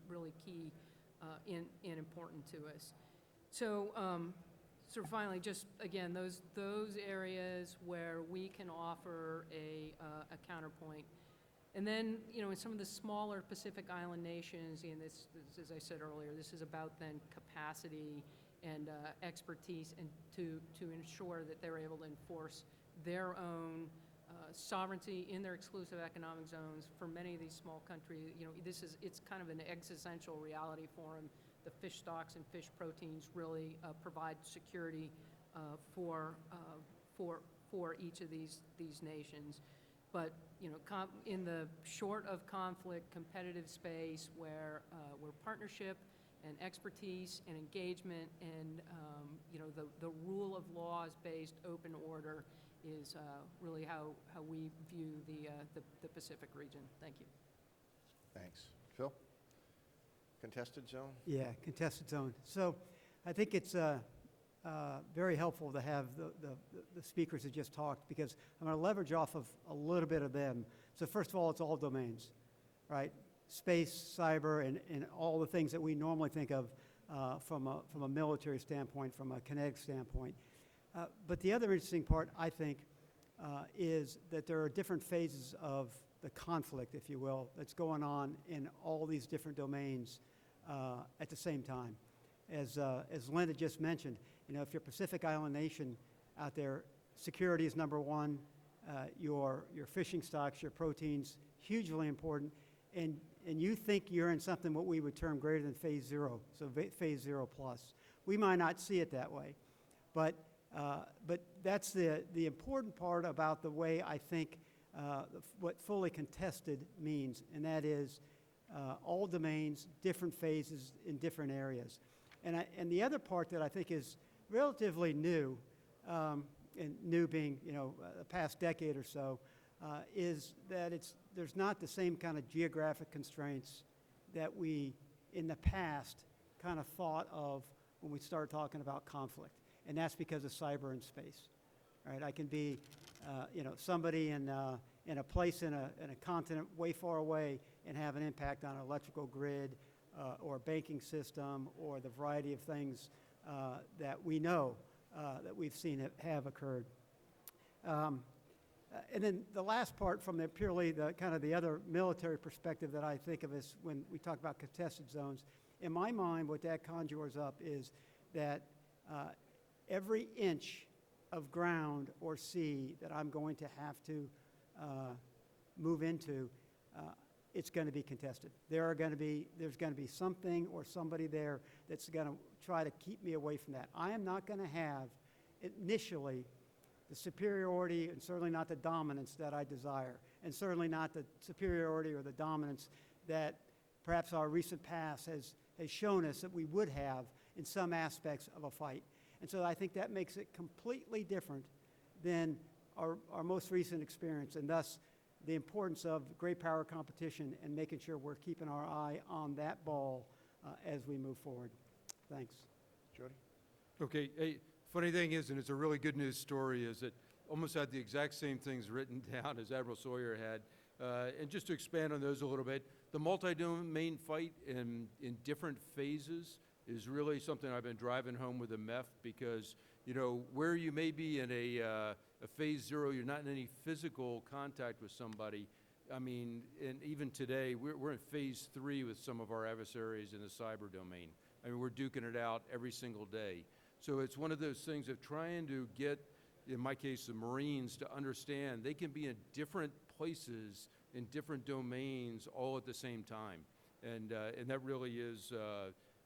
really key and important to us. So sort of finally, just again, those areas where we can offer a counterpoint. And then, in some of the smaller Pacific Island nations, and this, as I said earlier, this is about then capacity and expertise, and to ensure that they're able to enforce their own sovereignty in their exclusive economic zones. For many of these small countries, it's kind of an existential reality for them. The fish stocks and fish proteins really provide security for each of these nations. But in the short of conflict, competitive space where partnership and expertise and engagement and the rule of law is based open order is really how we view the Pacific region. Thank you. Thanks. Phil? Contested zone? Yeah, contested zone. So I think it's very helpful to have the speakers that just talked, because I'm going to leverage off of a little bit of them. So first of all, it's all domains, right? Space, cyber, and all the things that we normally think of from a military standpoint, from a kinetic standpoint. But the other interesting part, I think, is that there are different phases of the conflict, if you will, that's going on in all these different domains at the same time. As Linda just mentioned, if you're a Pacific Island nation, out there. Security is number one. Your fishing stocks, your proteins, hugely important. And you think you're in something what we would term greater than phase zero, so phase 0 plus. We might not see it that way, but that's the important part about the way I think what fully contested means, and that is all domains, different phases in different areas. And the other part that I think is relatively new, and new being, the past decade or so, is that there's not the same kind of geographic constraints that we, in the past, kind of thought of when we started talking about conflict. And that's because of cyber and space, right? I can be, somebody in a place in a continent way far away and have an impact on an electrical grid or a banking system or the variety of things that we know that we've seen have occurred. And then the last part from the purely the kind of the other military perspective that I think of is when we talk about contested zones, in my mind what that conjures up is that every inch of ground or sea that I'm going to have to move into, it's going to be contested. There's going to be something or somebody there that's going to try to keep me away from that. I am not going to have initially the superiority and certainly not the dominance that I desire, and certainly not the superiority or the dominance that perhaps our recent past has shown us that we would have in some aspects of a fight. And so I think that makes it completely different than our most recent experience, and thus the importance of great power competition and making sure we're keeping our eye on that ball as we move forward. Thanks. Jody? Okay, hey, funny thing is, and it's a really good news story, is that almost had the exact same things written down as Admiral Sawyer had. And just to expand on those a little bit, the multi-domain fight in different phases is really something I've been driving home with the MEF because, where you may be in a phase 0, you're not in any physical contact with somebody. I mean, and even today, we're in phase 3 with some of our adversaries in the cyber domain. I mean, we're duking it out every single day. So it's one of those things of trying to get, in my case, the Marines to understand they can be in different places in different domains all at the same time. And that really is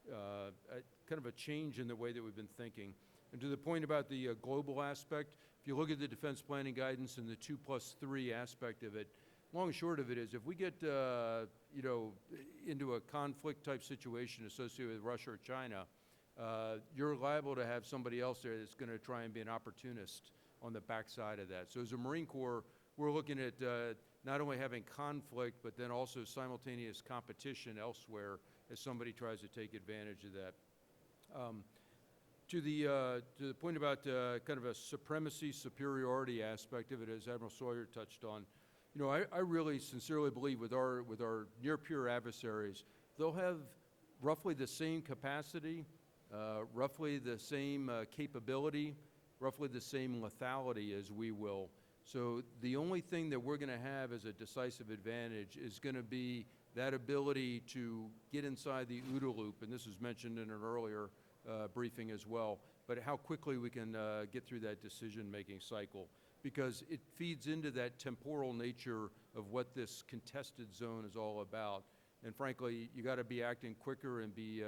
kind of a change in the way that we've been thinking. And to the point about the global aspect, if you look at the defense planning guidance and the 2+3 aspect of it, long and short of it is if we get into a conflict type situation associated with Russia or China, you're liable to have somebody else there that's going to try and be an opportunist on the backside of that. So as a Marine Corps, we're looking at not only having conflict, but then also simultaneous competition elsewhere as somebody tries to take advantage of that. To the point about kind of a supremacy, superiority aspect of it, as Admiral Sawyer touched on, I really sincerely believe with our near-peer adversaries, they'll have roughly the same capacity, roughly the same capability, roughly the same lethality as we will. So the only thing that we're going to have as a decisive advantage is going to be that ability to get inside the OODA loop, and this was mentioned in an earlier briefing as well, but how quickly we can get through that decision-making cycle, because it feeds into that temporal nature of what this contested zone is all about. And frankly, you got to be acting quicker and be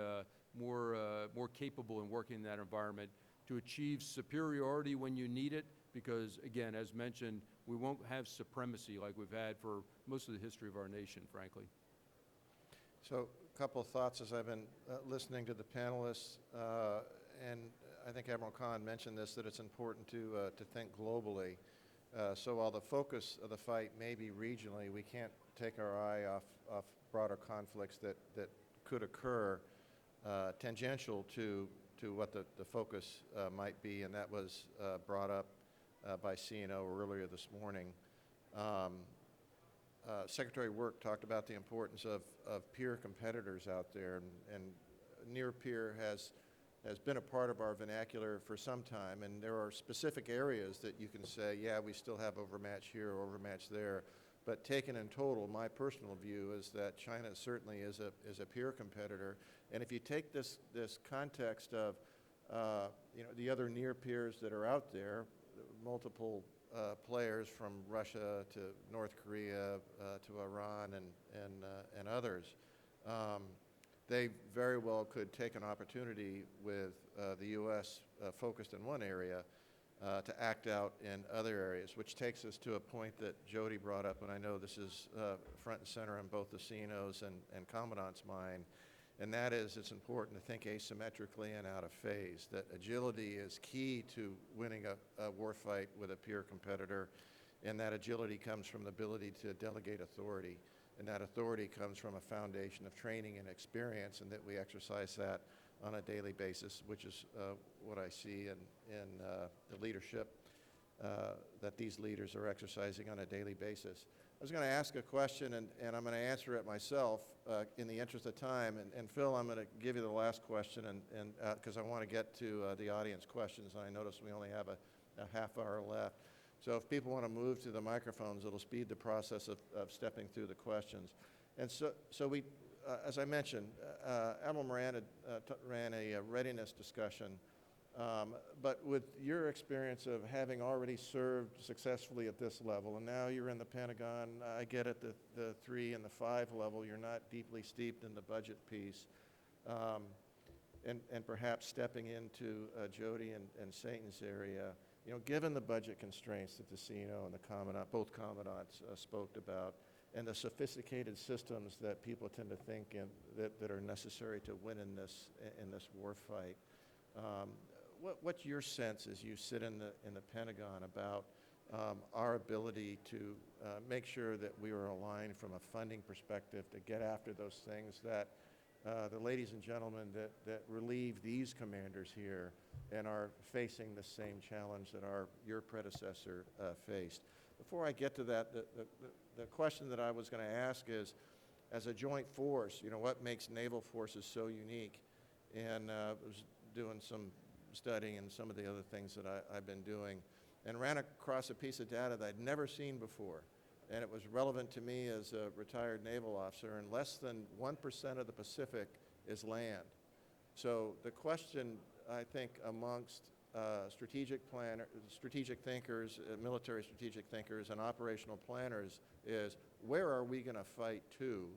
more capable in working in that environment to achieve superiority when you need it, because again, as mentioned, we won't have supremacy like we've had for most of the history of our nation, frankly. So a couple of thoughts as I've been listening to the panelists, and I think Admiral Conn mentioned this, that it's important to think globally. So while the focus of the fight may be regionally, we can't take our eye off broader conflicts that could occur tangential to what the focus might be, and that was brought up by CNO earlier this morning. Secretary Work talked about the importance of peer competitors out there, and near peer has been a part of our vernacular for some time, and there are specific areas that you can say, yeah, we still have overmatch here or overmatch there, but taken in total, my personal view is that China certainly is a peer competitor, and if you take this context of the other near peers that are out there, multiple players from Russia to North Korea to Iran and others, they very well could take an opportunity with the U.S. Focused in one area to act out in other areas, which takes us to a point that Jody brought up, and I know this is front and center in both the CNO's and Commandant's mind, and that is it's important to think asymmetrically and out of phase, that agility is key to winning a war fight with a peer competitor, and that agility comes from the ability to delegate authority, and that authority comes from a foundation of training and experience, and that we exercise that on a daily basis, which is what I see in the leadership that these leaders are exercising on a daily basis. I was going to ask a question, and I'm going to answer it myself in the interest of time. And Phil, I'm going to give you the last question, and because I want to get to the audience questions, and I notice we only have a half hour left. So if people want to move to the microphones, it'll speed the process of stepping through the questions. And so we, as I mentioned, Admiral Moran ran a readiness discussion. But with your experience of having already served successfully at this level, and now you're in the Pentagon, I get at the 3 and the 5 level, you're not deeply steeped in the budget piece, and perhaps stepping into Jody and Satan's area, given the budget constraints that the CNO and the Commandant, both Commandants spoke about, and the sophisticated systems that people tend to think that are necessary to win in this war fight. What's your sense as you sit in the Pentagon about our ability to make sure that we are aligned from a funding perspective to get after those things that the ladies and gentlemen that relieve these commanders here and are facing the same challenge that your predecessor faced? Before I get to that, the question that I was going to ask is, as a joint force, what makes naval forces so unique? And I was doing some studying and some of the other things that I've been doing, and ran across a piece of data that I'd never seen before. And it was relevant to me as a retired naval officer, and less than 1% of the Pacific is land. So the question, I think, amongst strategic thinkers, military strategic thinkers, and operational planners is, where are we going to fight to?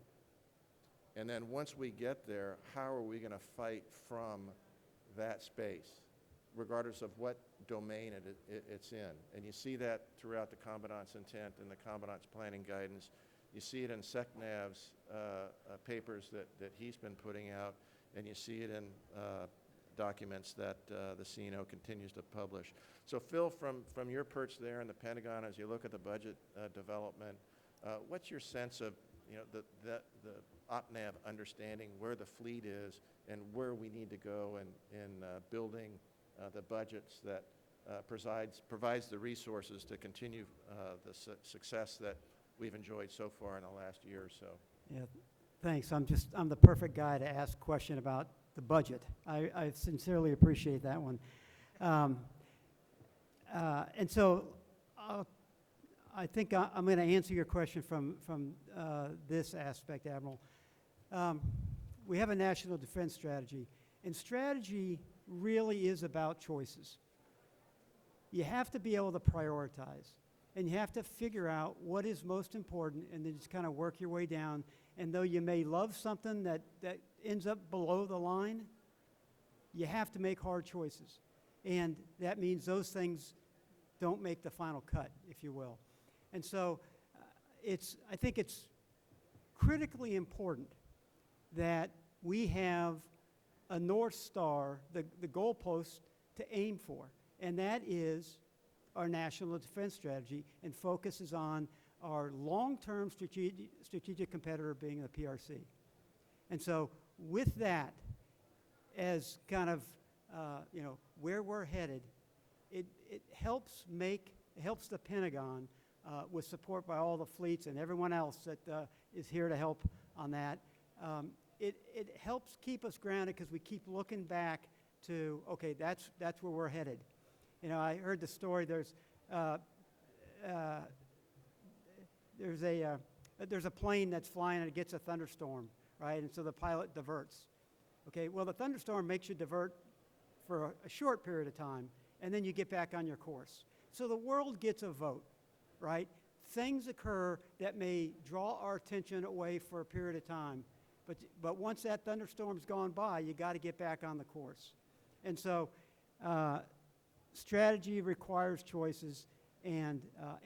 And then once we get there, how are we going to fight from that space, regardless of what domain it's in? And you see that throughout the Commandant's intent and the Commandant's planning guidance. You see it in SecNav's papers that he's been putting out, and you see it in documents that the CNO continues to publish. So Phil, from your perch there in the Pentagon, as you look at the budget development, what's your sense of the OPNAV understanding where the fleet is and where we need to go in building the budgets that provides the resources to continue the success that we've enjoyed so far in the last year or so? Yeah, thanks. I'm the perfect guy to ask a question about the budget. I sincerely appreciate that one. And so I think I'm going to answer your question from this aspect, Admiral. We have a national defense strategy, and strategy really is about choices. You have to be able to prioritize, and you have to figure out what is most important, and then just kind of work your way down. And though you may love something that ends up below the line, you have to make hard choices. And that means those things don't make the final cut, if you will. And so I think it's critically important that we have a North Star, the goalpost to aim for, and that is our national defense strategy, and focuses on our long-term strategic competitor being the PRC. And so with that as kind of where we're headed, it helps the Pentagon with support by all the fleets and everyone else that is here to help on that. It helps keep us grounded because we keep looking back to, okay, that's where we're headed. I heard the story. There's a plane that's flying and it gets a thunderstorm, right? And so the pilot diverts. Okay, well, the thunderstorm makes you divert for a short period of time, and then you get back on your course. So the world gets a vote, right? Things occur that may draw our attention away for a period of time, but once that thunderstorm's gone by, you got to get back on the course. And so strategy requires choices, and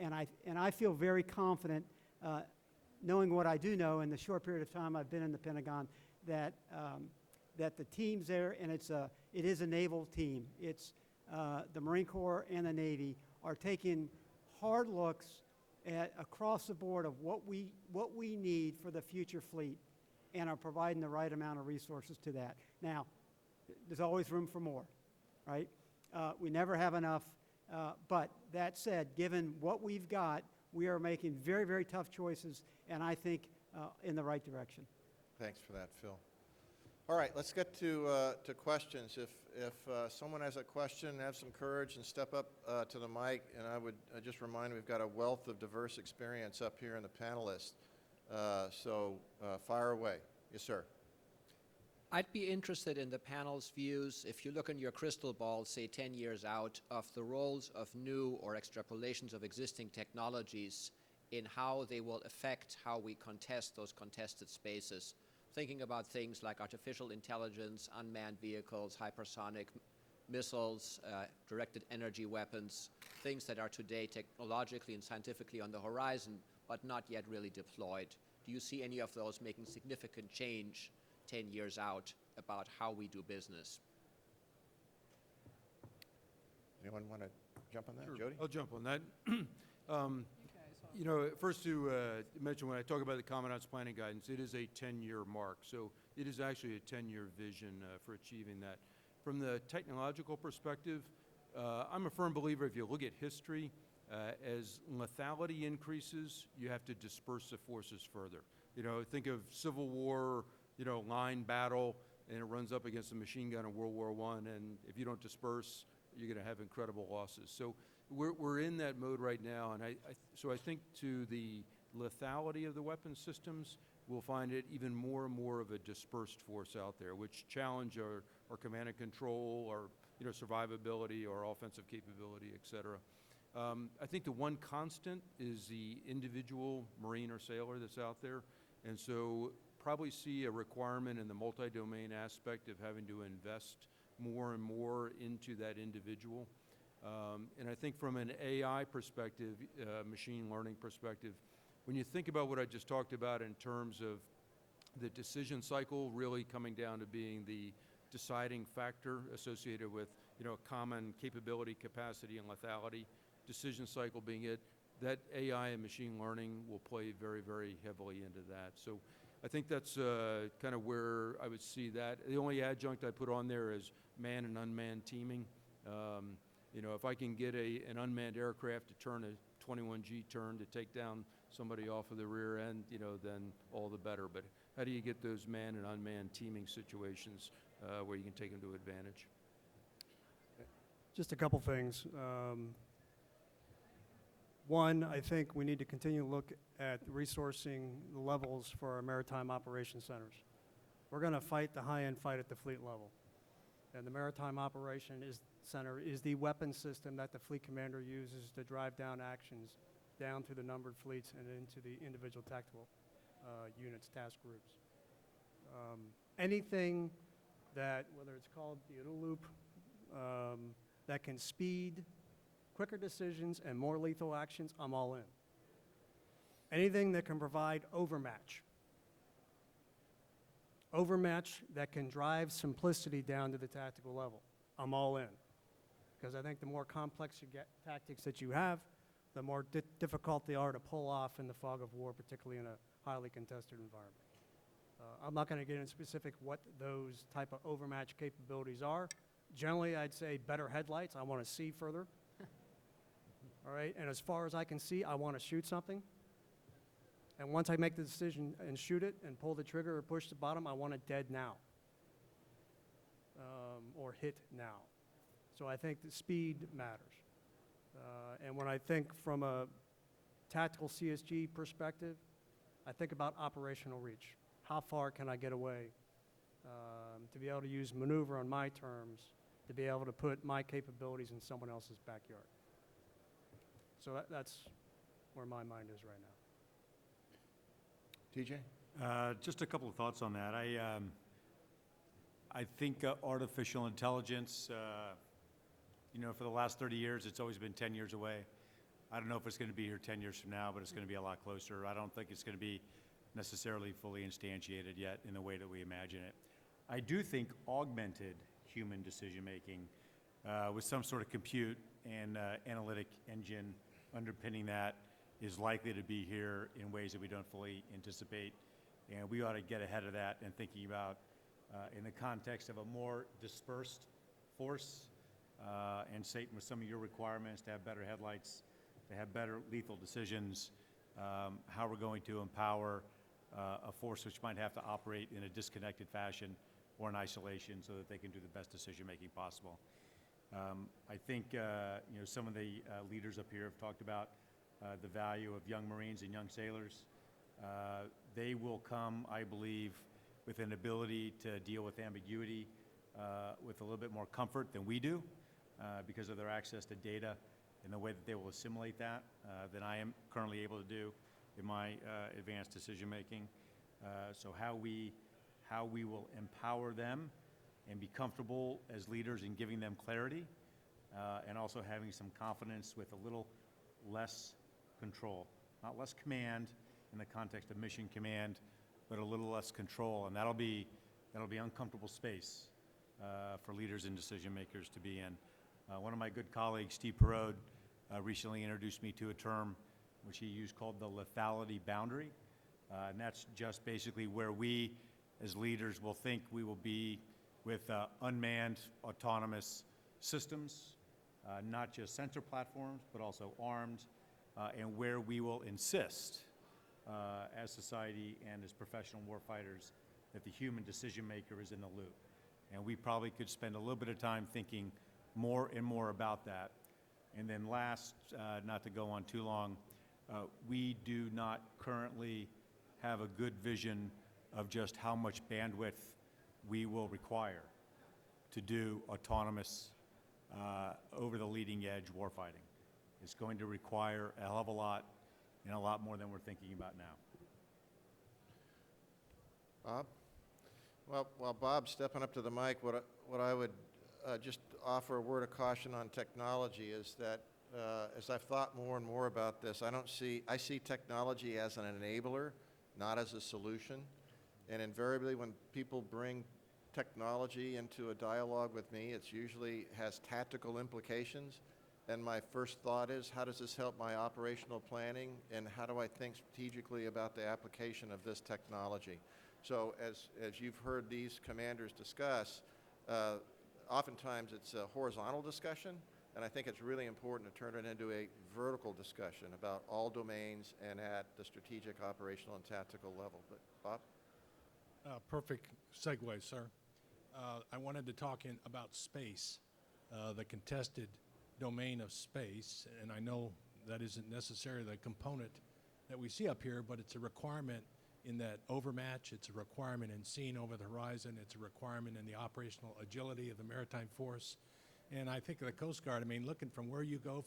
I feel very confident, knowing what I do know in the short period of time I've been in the Pentagon, that the teams there, and it is a naval team. It's the Marine Corps and the Navy are taking hard looks at across the board of what we need for the future fleet, and are providing the right amount of resources to that. Now, there's always room for more, right? We never have enough, but that said, given what we've got, we are making very, very tough choices, and I think in the right direction. Thanks for that, Phil. All right, let's get to questions. If someone has a question, have some courage and step up to the mic. And I would just remind, we've got a wealth of diverse experience up here in the panelists. So fire away. Yes, sir. I'd be interested in the panel's views, if you look in your crystal ball, say 10 years out, of the roles of new or extrapolations of existing technologies in how they will affect how we contest those contested spaces. Thinking about things like artificial intelligence, unmanned vehicles, hypersonic missiles, directed energy weapons, things that are today technologically and scientifically on the horizon, but not yet really deployed. Do you see any of those making significant change 10 years out about how we do business? Anyone want to jump on that? Sure, Jody? I'll jump on that. You know, first to mention, when I talk about the Commandant's planning guidance, it is a 10-year mark. So it is actually a 10-year vision for achieving that. From the technological perspective, I'm a firm believer, if you look at history, as lethality increases, you have to disperse the forces further. You know, think of Civil War, you know, line battle, and it runs up against a machine gun in World War I, and if you don't disperse, you're going to have incredible losses. So we're in that mode right now, and so I think to the lethality of the weapon systems, we'll find it even more and more of a dispersed force out there, which challenge our command and control, our survivability, our offensive capability, et cetera. I think the one constant is the individual Marine or sailor that's out there, and so probably see a requirement in the multi-domain aspect of having to invest more and more into that individual. And I think from an AI perspective, machine learning perspective, when you think about what I just talked about in terms of the decision cycle really coming down to being the deciding factor associated with, common capability, capacity, and lethality, decision cycle being it, that AI and machine learning will play very, very heavily into that. So I think that's kind of where I would see that. The only adjunct I put on there is manned and unmanned teaming. If I can get an unmanned aircraft to turn a 21G turn to take down somebody off of the rear end, then all the better. But how do you get those manned and unmanned teaming situations where you can take them to advantage? Just a couple things. One, I think we need to continue to look at resourcing levels for our maritime operations centers. We're going to fight the high-end fight at the fleet level. And the Maritime Operations Center is the weapon system that the fleet commander uses to drive down actions down through the numbered fleets and into the individual tactical units, task groups. Anything that, whether it's called the OODA loop, that can speed quicker decisions and more lethal actions, I'm all in. Anything that can provide overmatch. Overmatch that can drive simplicity down to the tactical level, I'm all in. Because I think the more complex you get tactics that you have, the more difficult they are to pull off in the fog of war, particularly in a highly contested environment. I'm not going to get into specific what those type of overmatch capabilities are. Generally, I'd say better headlights. I want to see further. All right, and as far as I can see, I want to shoot something. And once I make the decision and shoot it and pull the trigger or push the bottom, I want it dead now. Or hit now. So I think the speed matters. And when I think from a tactical CSG perspective, I think about operational reach. How far can I get away to be able to use maneuver on my terms to be able to put my capabilities in someone else's backyard. So that's where my mind is right now. TJ? Just a couple of thoughts on that. I think artificial intelligence, for the last 30 years, it's always been 10 years away. I don't know if it's going to be here 10 years from now, but it's going to be a lot closer. I don't think it's going to be necessarily fully instantiated yet in the way that we imagine it. I do think augmented human decision-making with some sort of compute and analytic engine underpinning that is likely to be here in ways that we don't fully anticipate. And we ought to get ahead of that and thinking about, in the context of a more dispersed force, and Satan, with some of your requirements to have better headlights, to have better lethal decisions, how we're going to empower a force which might have to operate in a disconnected fashion or in isolation so that they can do the best decision-making possible. I think some of the leaders up here have talked about the value of young Marines and young sailors. They will come, I believe, with an ability to deal with ambiguity with a little bit more comfort than we do because of their access to data and the way that they will assimilate that than I am currently able to do in my advanced decision-making. So how we will empower them and be comfortable as leaders in giving them clarity and also having some confidence with a little less control, not less command in the context of mission command, but a little less control, and that'll be uncomfortable space for leaders and decision makers to be in. One of my good colleagues, Steve Perot, recently introduced me to a term which he used called the lethality boundary, and that's just basically where we as leaders will think we will be with unmanned autonomous systems, not just sensor platforms, but also armed, and where we will insist as society and as professional warfighters that the human decision maker is in the loop. And we probably could spend a little bit of time thinking more and more about that. And then last, not to go on too long, we do not currently have a good vision of just how much bandwidth we will require to do autonomous over the leading edge warfighting. It's going to require a hell of a lot and a lot more than we're thinking about now. Bob? Well, while Bob's stepping up to the mic, what I would just offer a word of caution on technology is that as I've thought more and more about this, I see technology as an enabler, not as a solution. And invariably, when people bring technology into a dialogue with me, it usually has tactical implications. And my first thought is, how does this help my operational planning, and how do I think strategically about the application of this technology? So as you've heard these commanders discuss, oftentimes it's a horizontal discussion, and I think it's really important to turn it into a vertical discussion about all domains and at the strategic, operational, and tactical level. But Bob? Perfect segue, sir. I wanted to talk about space, the contested domain of space, and I know that isn't necessarily the component that we see up here, but it's a requirement in that overmatch, it's a requirement in seeing over the horizon, it's a requirement in the operational agility of the maritime force. And I think of the Coast Guard, looking from where you go,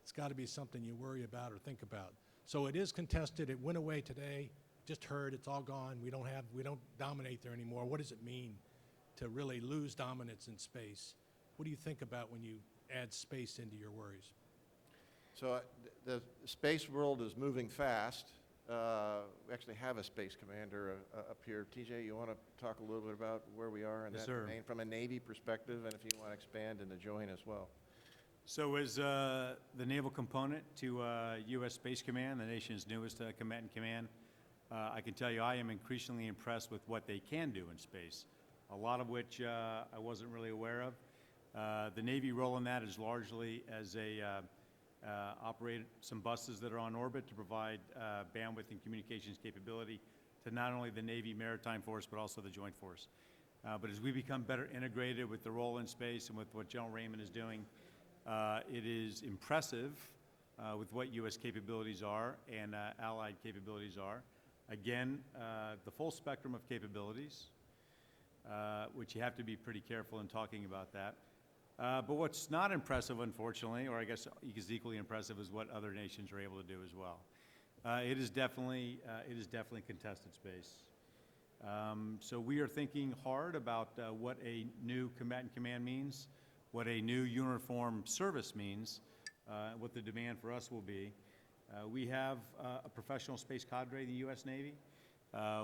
it's got to be something you worry about or think about. So it is contested. It went away today. Just heard it's all gone. We don't dominate there anymore. What does it mean to really lose dominance in space? What do you think about when you add space into your worries? So the space world is moving fast. We actually have a space commander up here. TJ, you want to talk a little bit about where we are in Yes, that sir. domain from a Navy perspective, and if you want to expand and to join as well. So as the naval component to U.S. Space Command, the nation's newest combatant command, I can tell you I am increasingly impressed with what they can do in space, a lot of which I wasn't really aware of. The Navy role in that is largely as operate some buses that are on orbit to provide bandwidth and communications capability to not only the Navy Maritime Force, but also the Joint Force. But as we become better integrated with the role in space and with what General Raymond is doing, it is impressive with what U.S. capabilities are and Allied capabilities are. Again, the full spectrum of capabilities, which you have to be pretty careful in talking about that. But what's not impressive, unfortunately, or I guess is equally impressive, is what other nations are able to do as well. It is definitely contested space. So we are thinking hard about what a new combatant command means, what a new uniform service means, what the demand for us will be. We have a professional space cadre in the U.S. Navy.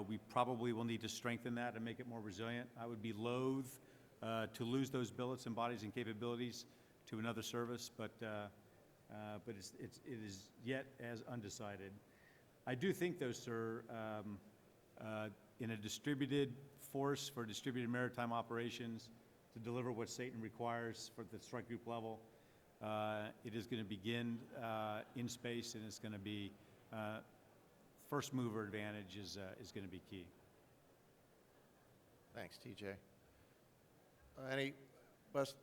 We probably will need to strengthen that and make it more resilient. I would be loath to lose those billets and bodies and capabilities to another service, but it is yet as undecided. I do think, though, sir, in a distributed force for distributed maritime operations to deliver what Satan requires for the strike group level, it is going to begin in space, and it's going to be first mover advantage is going to be key. Thanks, TJ. Any, Wes?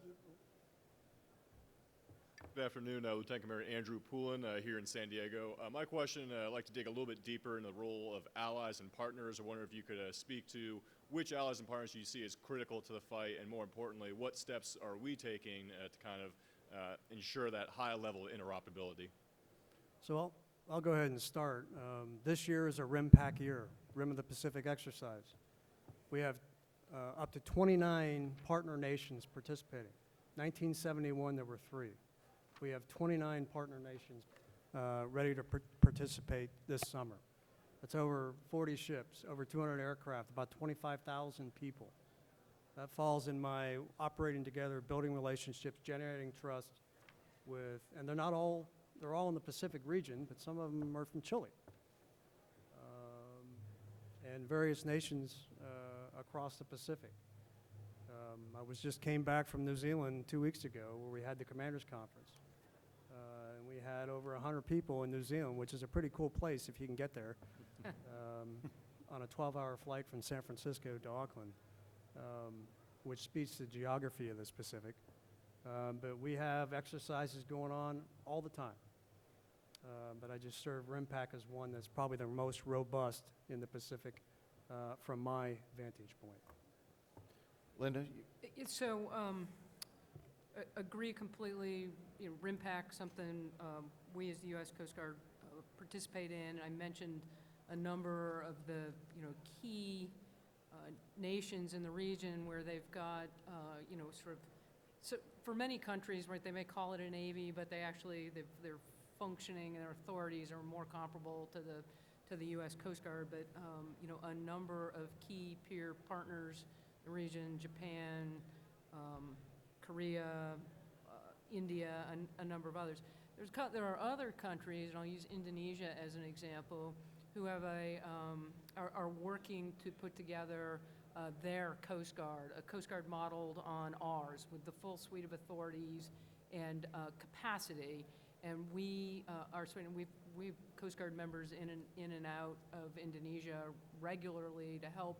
Good afternoon, Lieutenant Commander Andrew Poulin here in San Diego. My question, I'd like to dig a little bit deeper in the role of allies and partners. I wonder if you could speak to which allies and partners you see as critical to the fight, and more importantly, what steps are we taking to kind of ensure that high level of interoperability? So I'll go ahead and start. This year is a RIMPAC year, Rim of the Pacific exercise. We have up to 29 partner nations participating. 1971, there were 3. We have 29 partner nations ready to participate this summer. That's over 40 ships, over 200 aircraft, about 25,000 people. That falls in my operating together, building relationships, generating trust with, and they're all in the Pacific region, but some of them are from Chile. And various nations across the Pacific. I just came back from New Zealand 2 weeks ago where we had the Commanders Conference. And we had over 100 people in New Zealand, which is a pretty cool place if you can get there, on a 12-hour flight from San Francisco to Auckland, which speaks to the geography of this Pacific. But we have exercises going on all the time. But I just serve RIMPAC as one that's probably the most robust in the Pacific from my vantage point. Linda? So, agree completely. You know, RIMPAC, something we as the U.S. Coast Guard participate in. I mentioned a number of the key nations in the region where they've got sort of. So for many countries, right, they may call it a navy, but they actually they're functioning and their authorities are more comparable to the U.S. Coast Guard. But a number of key peer partners in the region: Japan, Korea, India, a number of others. There are other countries, and I'll use Indonesia as an example, who have are working to put together their Coast Guard, a Coast Guard modeled on ours, with the full suite of authorities and capacity. And we we've Coast Guard members in and out of Indonesia regularly to help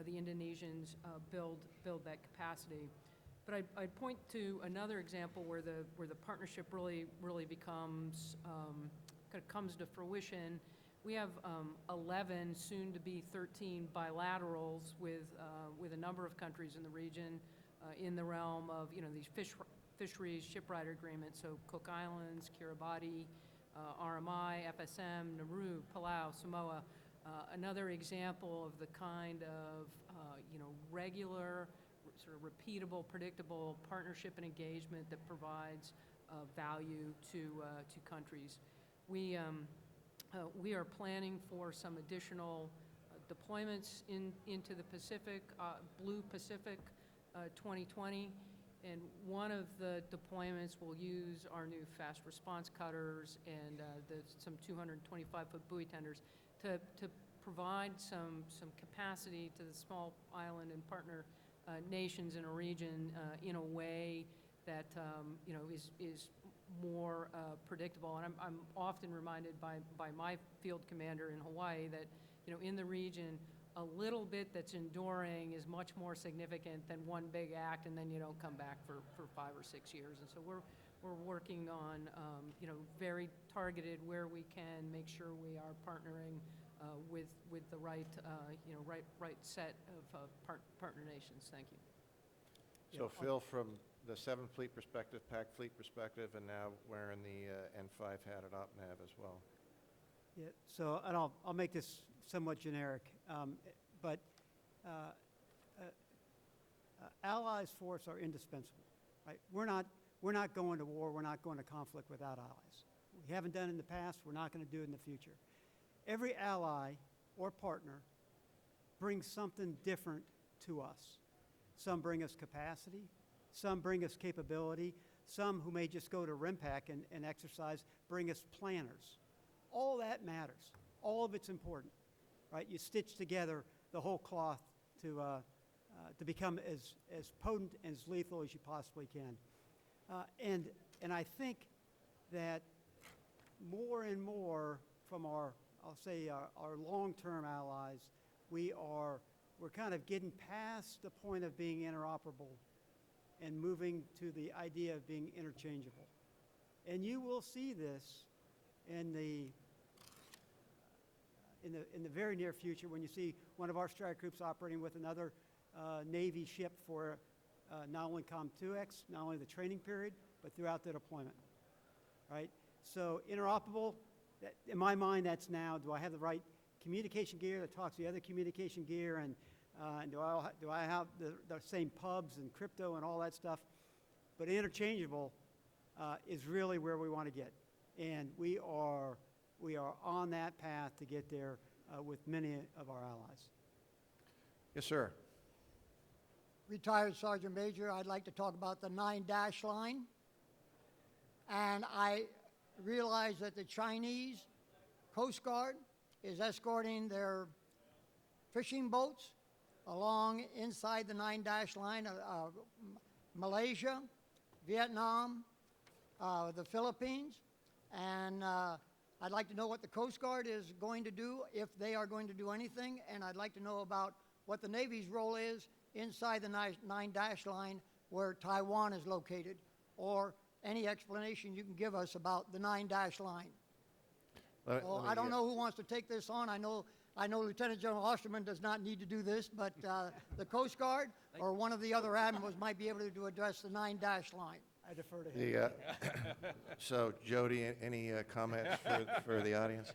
the Indonesians build that capacity. But I'd point to another example where the partnership really becomes kind of comes to fruition. We have 11, soon to be 13 bilaterals with a number of countries in the region in the realm of these fisheries shipwright agreements. So Cook Islands, Kiribati, RMI, FSM, Nauru, Palau, Samoa. Another example of the kind of regular, sort of repeatable, predictable partnership and engagement that provides value to countries. We are planning for some additional deployments into the Pacific, Blue Pacific 2020, and one of the deployments will use our new fast response cutters and some 225-foot buoy tenders to provide some capacity to the small island and partner nations in a region in a way that is more predictable. And I'm often reminded by my field commander in Hawaii that in the region, a little bit that's enduring is much more significant than one big act, and then you don't come back for 5 or 6 years. And so we're working on very targeted where we can make sure we are partnering with the right, right set of partner nations. Thank you. So Phil, from the 7th Fleet perspective, PAC Fleet perspective, and now wearing the N5 hat at OPNAV as well. Yeah, so, and I'll make this somewhat generic, but allies for us are indispensable, right? We're not going to war, we're not going to conflict without allies. We haven't done it in the past, we're not going to do it in the future. Every ally or partner brings something different to us. Some bring us capacity, some bring us capability, some who may just go to RIMPAC and exercise bring us planners. All that matters. All of it's important, right? You stitch together the whole cloth to become as potent and as lethal as you possibly can. And I think that more and more from our, I'll say, our long-term allies, we're kind of getting past the point of being interoperable and moving to the idea of being interchangeable. And you will see this in the very near future when you see one of our strike groups operating with another Navy ship for not only COM2X, not only the training period, but throughout the deployment, right? So interoperable, in my mind, that's now, do I have the right communication gear that talks to the other communication gear, and do I have the same pubs and crypto and all that stuff? But interchangeable is really where we want to get. And we are on that path to get there with many of our allies. Yes, sir. Retired Sergeant Major, I'd like to talk about the 9-dash line. And I realize that the Chinese Coast Guard is escorting their fishing boats along inside the 9-dash line of Malaysia, Vietnam, the Philippines, and I'd like to know what the Coast Guard is going to do, if they are going to do anything, and I'd like to know about what the Navy's role is inside the 9-dash line where Taiwan is located, or any explanation you can give us about the 9-dash line. So I don't know who wants to take this on. I know Lieutenant General Osterman does not need to do this, but the Coast Guard or one of the other admirals might be able to address the 9-dash line. I defer to him. So Jody, any comments for the audience?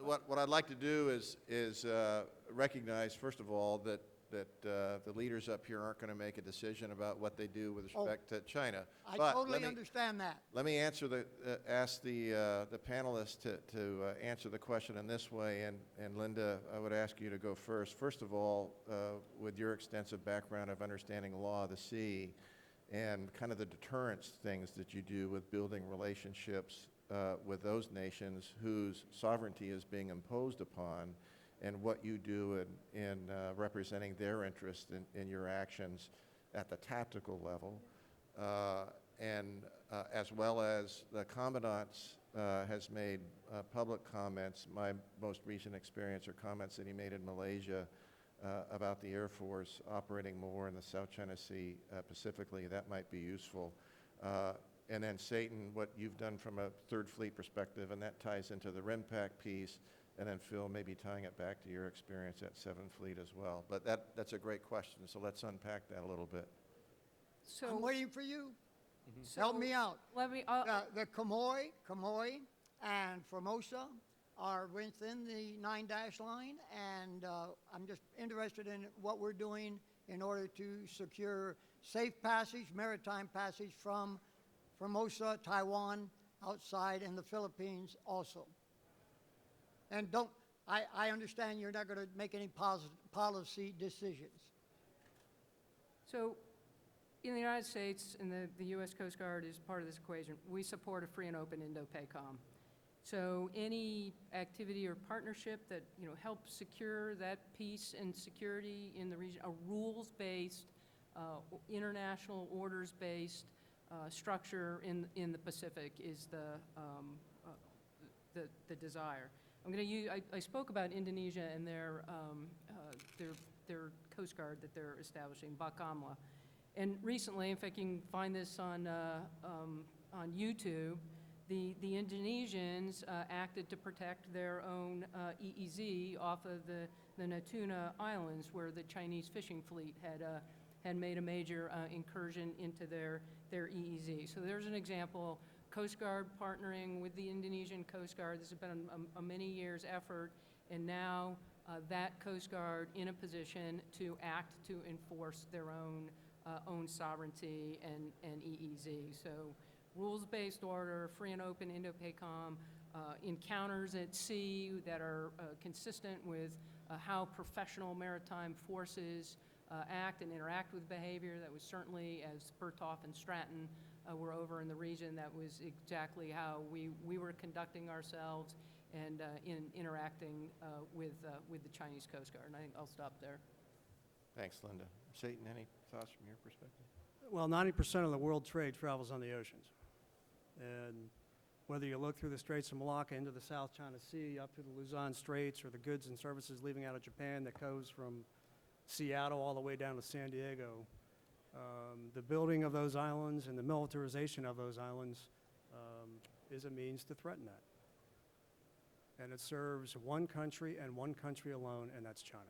What I'd like to do is recognize, first of all, that the leaders up here aren't going to make a decision about what they do with respect to China. I But totally understand that. Let me ask the panelists to answer the question in this way, and Linda, I would ask you to go first. First of all, with your extensive background of understanding the law of the sea and kind of the deterrence things that you do with building relationships with those nations whose sovereignty is being imposed upon, and what you do in representing their interest in your actions at the tactical level, and as well as the Commandant's has made public comments. My most recent experience are comments that he made in Malaysia about the Air Force operating more in the South China Sea Pacifically. That might be useful. And then Satan, what you've done from a Third Fleet perspective, and that ties into the RIMPAC piece. And then Phil, maybe tying it back to your experience at 7th Fleet as well. But that's a great question, so let's unpack that a little bit. So I'm waiting for you. so Help me out. Let me. The Kamoy and Formosa are within the 9-dash line, and I'm just interested in what we're doing in order to secure safe passage, maritime passage from Formosa, Taiwan, outside, and the Philippines also. And I understand you're not going to make any policy decisions. So in the United States, and the U.S. Coast Guard is part of this equation, we support a free and open Indo-PACOM. So any activity or partnership that helps secure that peace and security in the region, a rules-based, international orders-based structure in the Pacific is the desire. I'm going to use. I spoke about Indonesia and their Coast Guard that they're establishing, Bakamla, and recently, if I can find this on YouTube, The Indonesians acted to protect their own EEZ off of the Natuna Islands, where the Chinese fishing fleet had made a major incursion into their EEZ. So there's an example. Coast Guard partnering with the Indonesian Coast Guard. This has been a many years effort, and now that Coast Guard in a position to act to enforce their own sovereignty and EEZ. So rules-based order, free and open Indo-PACOM, encounters at sea that are consistent with how professional maritime forces act and interact with behavior. That was certainly, as Berthoff and Stratton were over in the region, that was exactly how we were conducting ourselves and in interacting with the Chinese Coast Guard. And I think I'll stop there. Thanks, Linda. Satan, any thoughts from your perspective? Well, 90% of the world trade travels on the oceans. And whether you look through the Straits of Malacca into the South China Sea, up through the Luzon Straits, or the goods and services leaving out of Japan that goes from Seattle all the way down to San Diego, the building of those islands and the militarization of those islands is a means to threaten that. And it serves one country and one country alone, and that's China.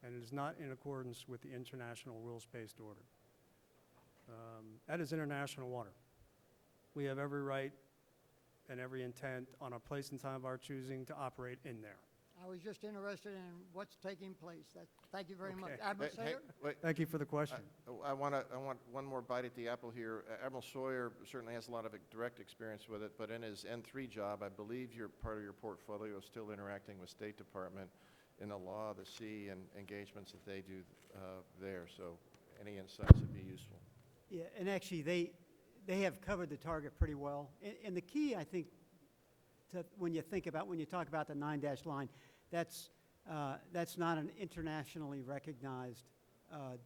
And it is not in accordance with the international rules-based order. That is international water. We have every right and every intent on a place and time of our choosing to operate in there. I was just interested in what's taking place. Thank you very much. Okay. Admiral Hey, Sawyer? wait, Thank you for the question. I want one more bite at the apple here. Admiral Sawyer certainly has a lot of direct experience with it, but in his N3 job, I believe part of your portfolio is still interacting with State Department in the law of the sea and engagements that they do there. So any insights would be useful. Yeah, and actually, they have covered the target pretty well. And the key, I think, when you talk about the 9-dash line, that's not an internationally recognized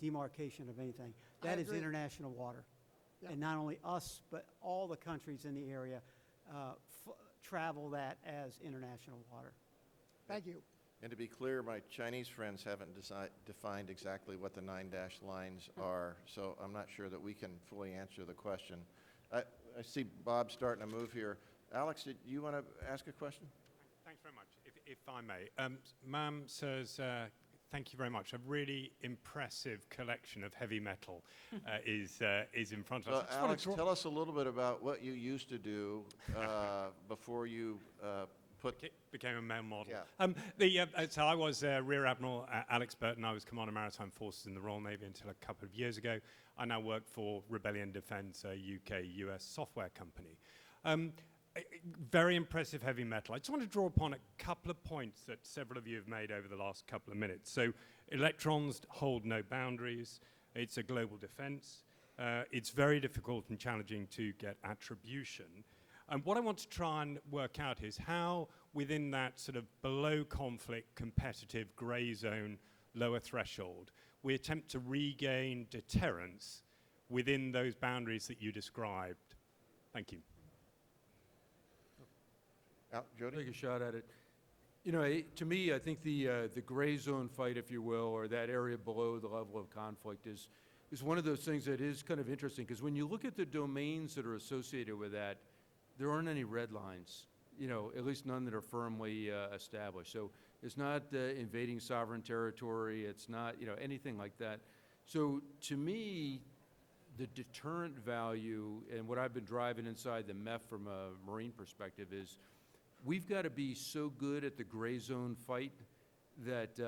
demarcation of anything. That is agree. international water. Yeah. And not only us, but all the countries in the area travel that as international water. Thank you. And to be clear, my Chinese friends haven't defined exactly what the 9-dash lines are, so I'm not sure that we can fully answer the question. I see Bob starting to move here. Alex, did you want to ask a question? Thanks very much. If I may. Ma'am says, thank you very much. A really impressive collection of heavy metal is in front of us. So Alex, tell us a little bit about what you used to do before you became a male model. Yeah. So I was Rear Admiral Alex Burton. I was Commander Maritime Forces in the Royal Navy until a couple of years ago. I now work for Rebellion Defense, a UK-US software company. Very impressive heavy metal. I just want to draw upon a couple of points that several of you have made over the last couple of minutes. So electrons hold no boundaries. It's a global defense. It's very difficult and challenging to get attribution. And what I want to try and work out is how, within that sort of below conflict, competitive, grey zone, lower threshold, we attempt to regain deterrence within those boundaries that you described. Thank you. Jody? Take a shot at it. You know, to me, I think the gray zone fight, if you will, or that area below the level of conflict is one of those things that is kind of interesting, because when you look at the domains that are associated with that, there aren't any red lines, you know, at least none that are firmly established. So it's not invading sovereign territory. It's not, you know, anything like that. So to me, the deterrent value and what I've been driving inside the MEF from a Marine perspective is we've got to be so good at the gray zone fight that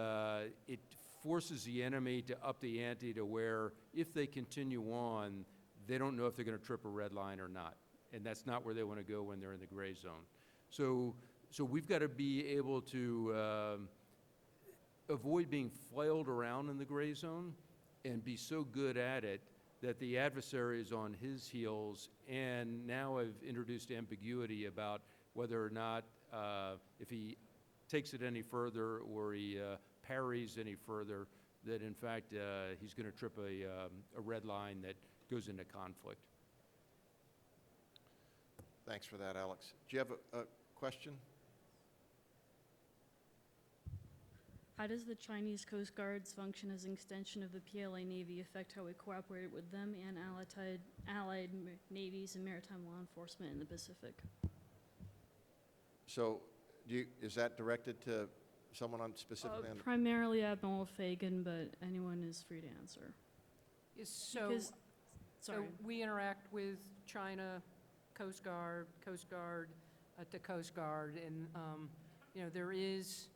it forces the enemy to up the ante to where if they continue on, they don't know if they're going to trip a red line or not. And that's not where they want to go when they're in the gray zone. So we've got to be able to avoid being flailed around in the gray zone and be so good at it that the adversary is on his heels. And now I've introduced ambiguity about whether or not if he takes it any further or he parries any further, that in fact he's going to trip a red line that goes into conflict. Thanks for that, Alex. Do you have a question? How does the Chinese Coast Guard's function as an extension of the PLA Navy affect how we cooperate with them and allied navies and maritime law enforcement in the Pacific? So, is that directed to someone on specifically? on the- Primarily Admiral Fagan, but anyone is free to answer. So, Because- so Sorry. we interact with China Coast Guard to Coast Guard, and, you know, there is,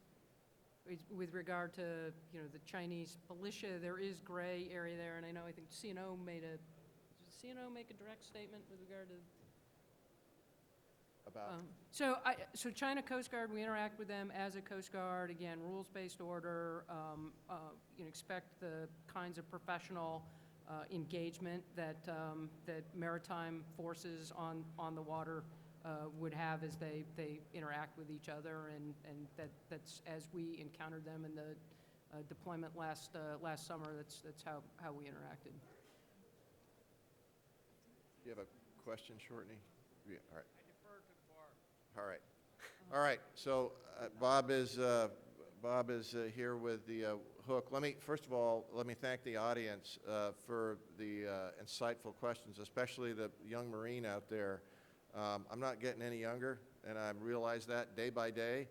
with regard to, you know, the Chinese militia, there is gray area there, and I think CNO did CNO make a direct statement with regard to? About, So China Coast Guard, we interact with them as a Coast Guard, again, rules-based order, you know, expect the kinds of professional engagement that maritime forces on the water would have as they interact with each other, and that's, as we encountered them in the deployment last summer, that's how we interacted. do you have a question, Shortney? Yeah, all right. All right. All right. So Bob is here with the hook. First of all, let me thank the audience for the insightful questions, especially the young Marine out there. I'm not getting any younger, and I realize that day by day,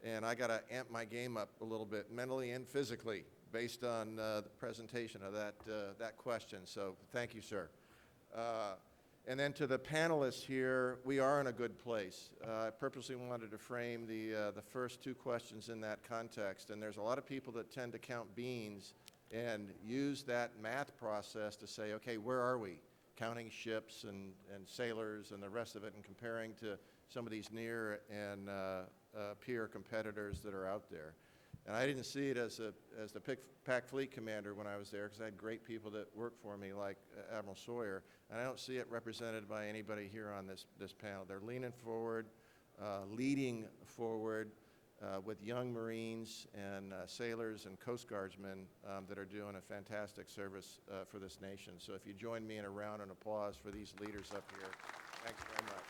and I got to amp my game up a little bit, mentally and physically, based on the presentation of that question. So thank you, sir. And then to the panelists here, we are in a good place. I purposely wanted to frame the first two questions in that context, and there's a lot of people that tend to count beans and use that math process to say, okay, where are we? Counting ships and sailors and the rest of it, and comparing to some of these near and peer competitors that are out there. And I didn't see it as the PAC Fleet Commander when I was there, because I had great people that worked for me, like Admiral Sawyer, and I don't see it represented by anybody here on this panel. They're leaning forward, leading forward with young Marines and sailors and Coast Guardsmen that are doing a fantastic service for this nation. So if you join me in a round of applause for these leaders up here, thanks very much.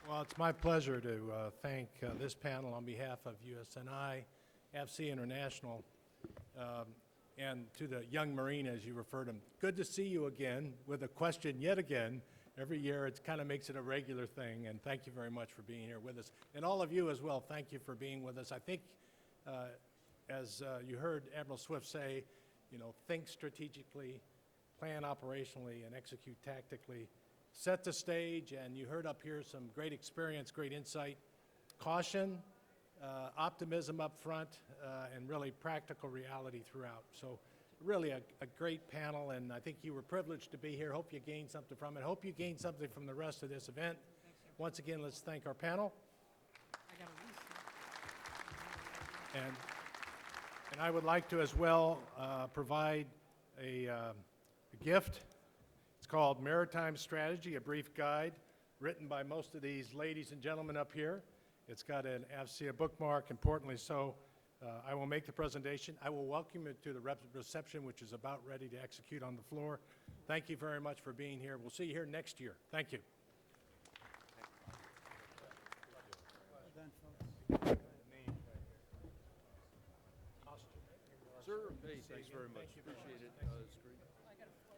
Well, it's my pleasure to thank this panel on behalf of USNI, AFCEA International, and to the young Marine, as you referred to him. Good to see you again with a question yet again. Every year, it kind of makes it a regular thing, and thank you very much for being here with us. And all of you as well, thank you for being with us. I think, as you heard Admiral Swift say, you know, think strategically, plan operationally, and execute tactically. Set the stage, and you heard up here some great experience, great insight, caution, optimism up front, and really practical reality throughout. So really a great panel, and I think you were privileged to be here. Hope you gained something from it. Hope you gained something from the rest of this event. Once again, let's thank our panel. And I would like to as well provide a gift. It's called Maritime Strategy, a brief guide, written by most of these ladies and gentlemen up here. It's got an AFCEA bookmark, importantly so. I will make the presentation. I will welcome you to the reception, which is about ready to execute on the floor. Thank you very much for being here. We'll see you here next year. Thank you. Sir, hey, thanks very much. Appreciate it. It's great.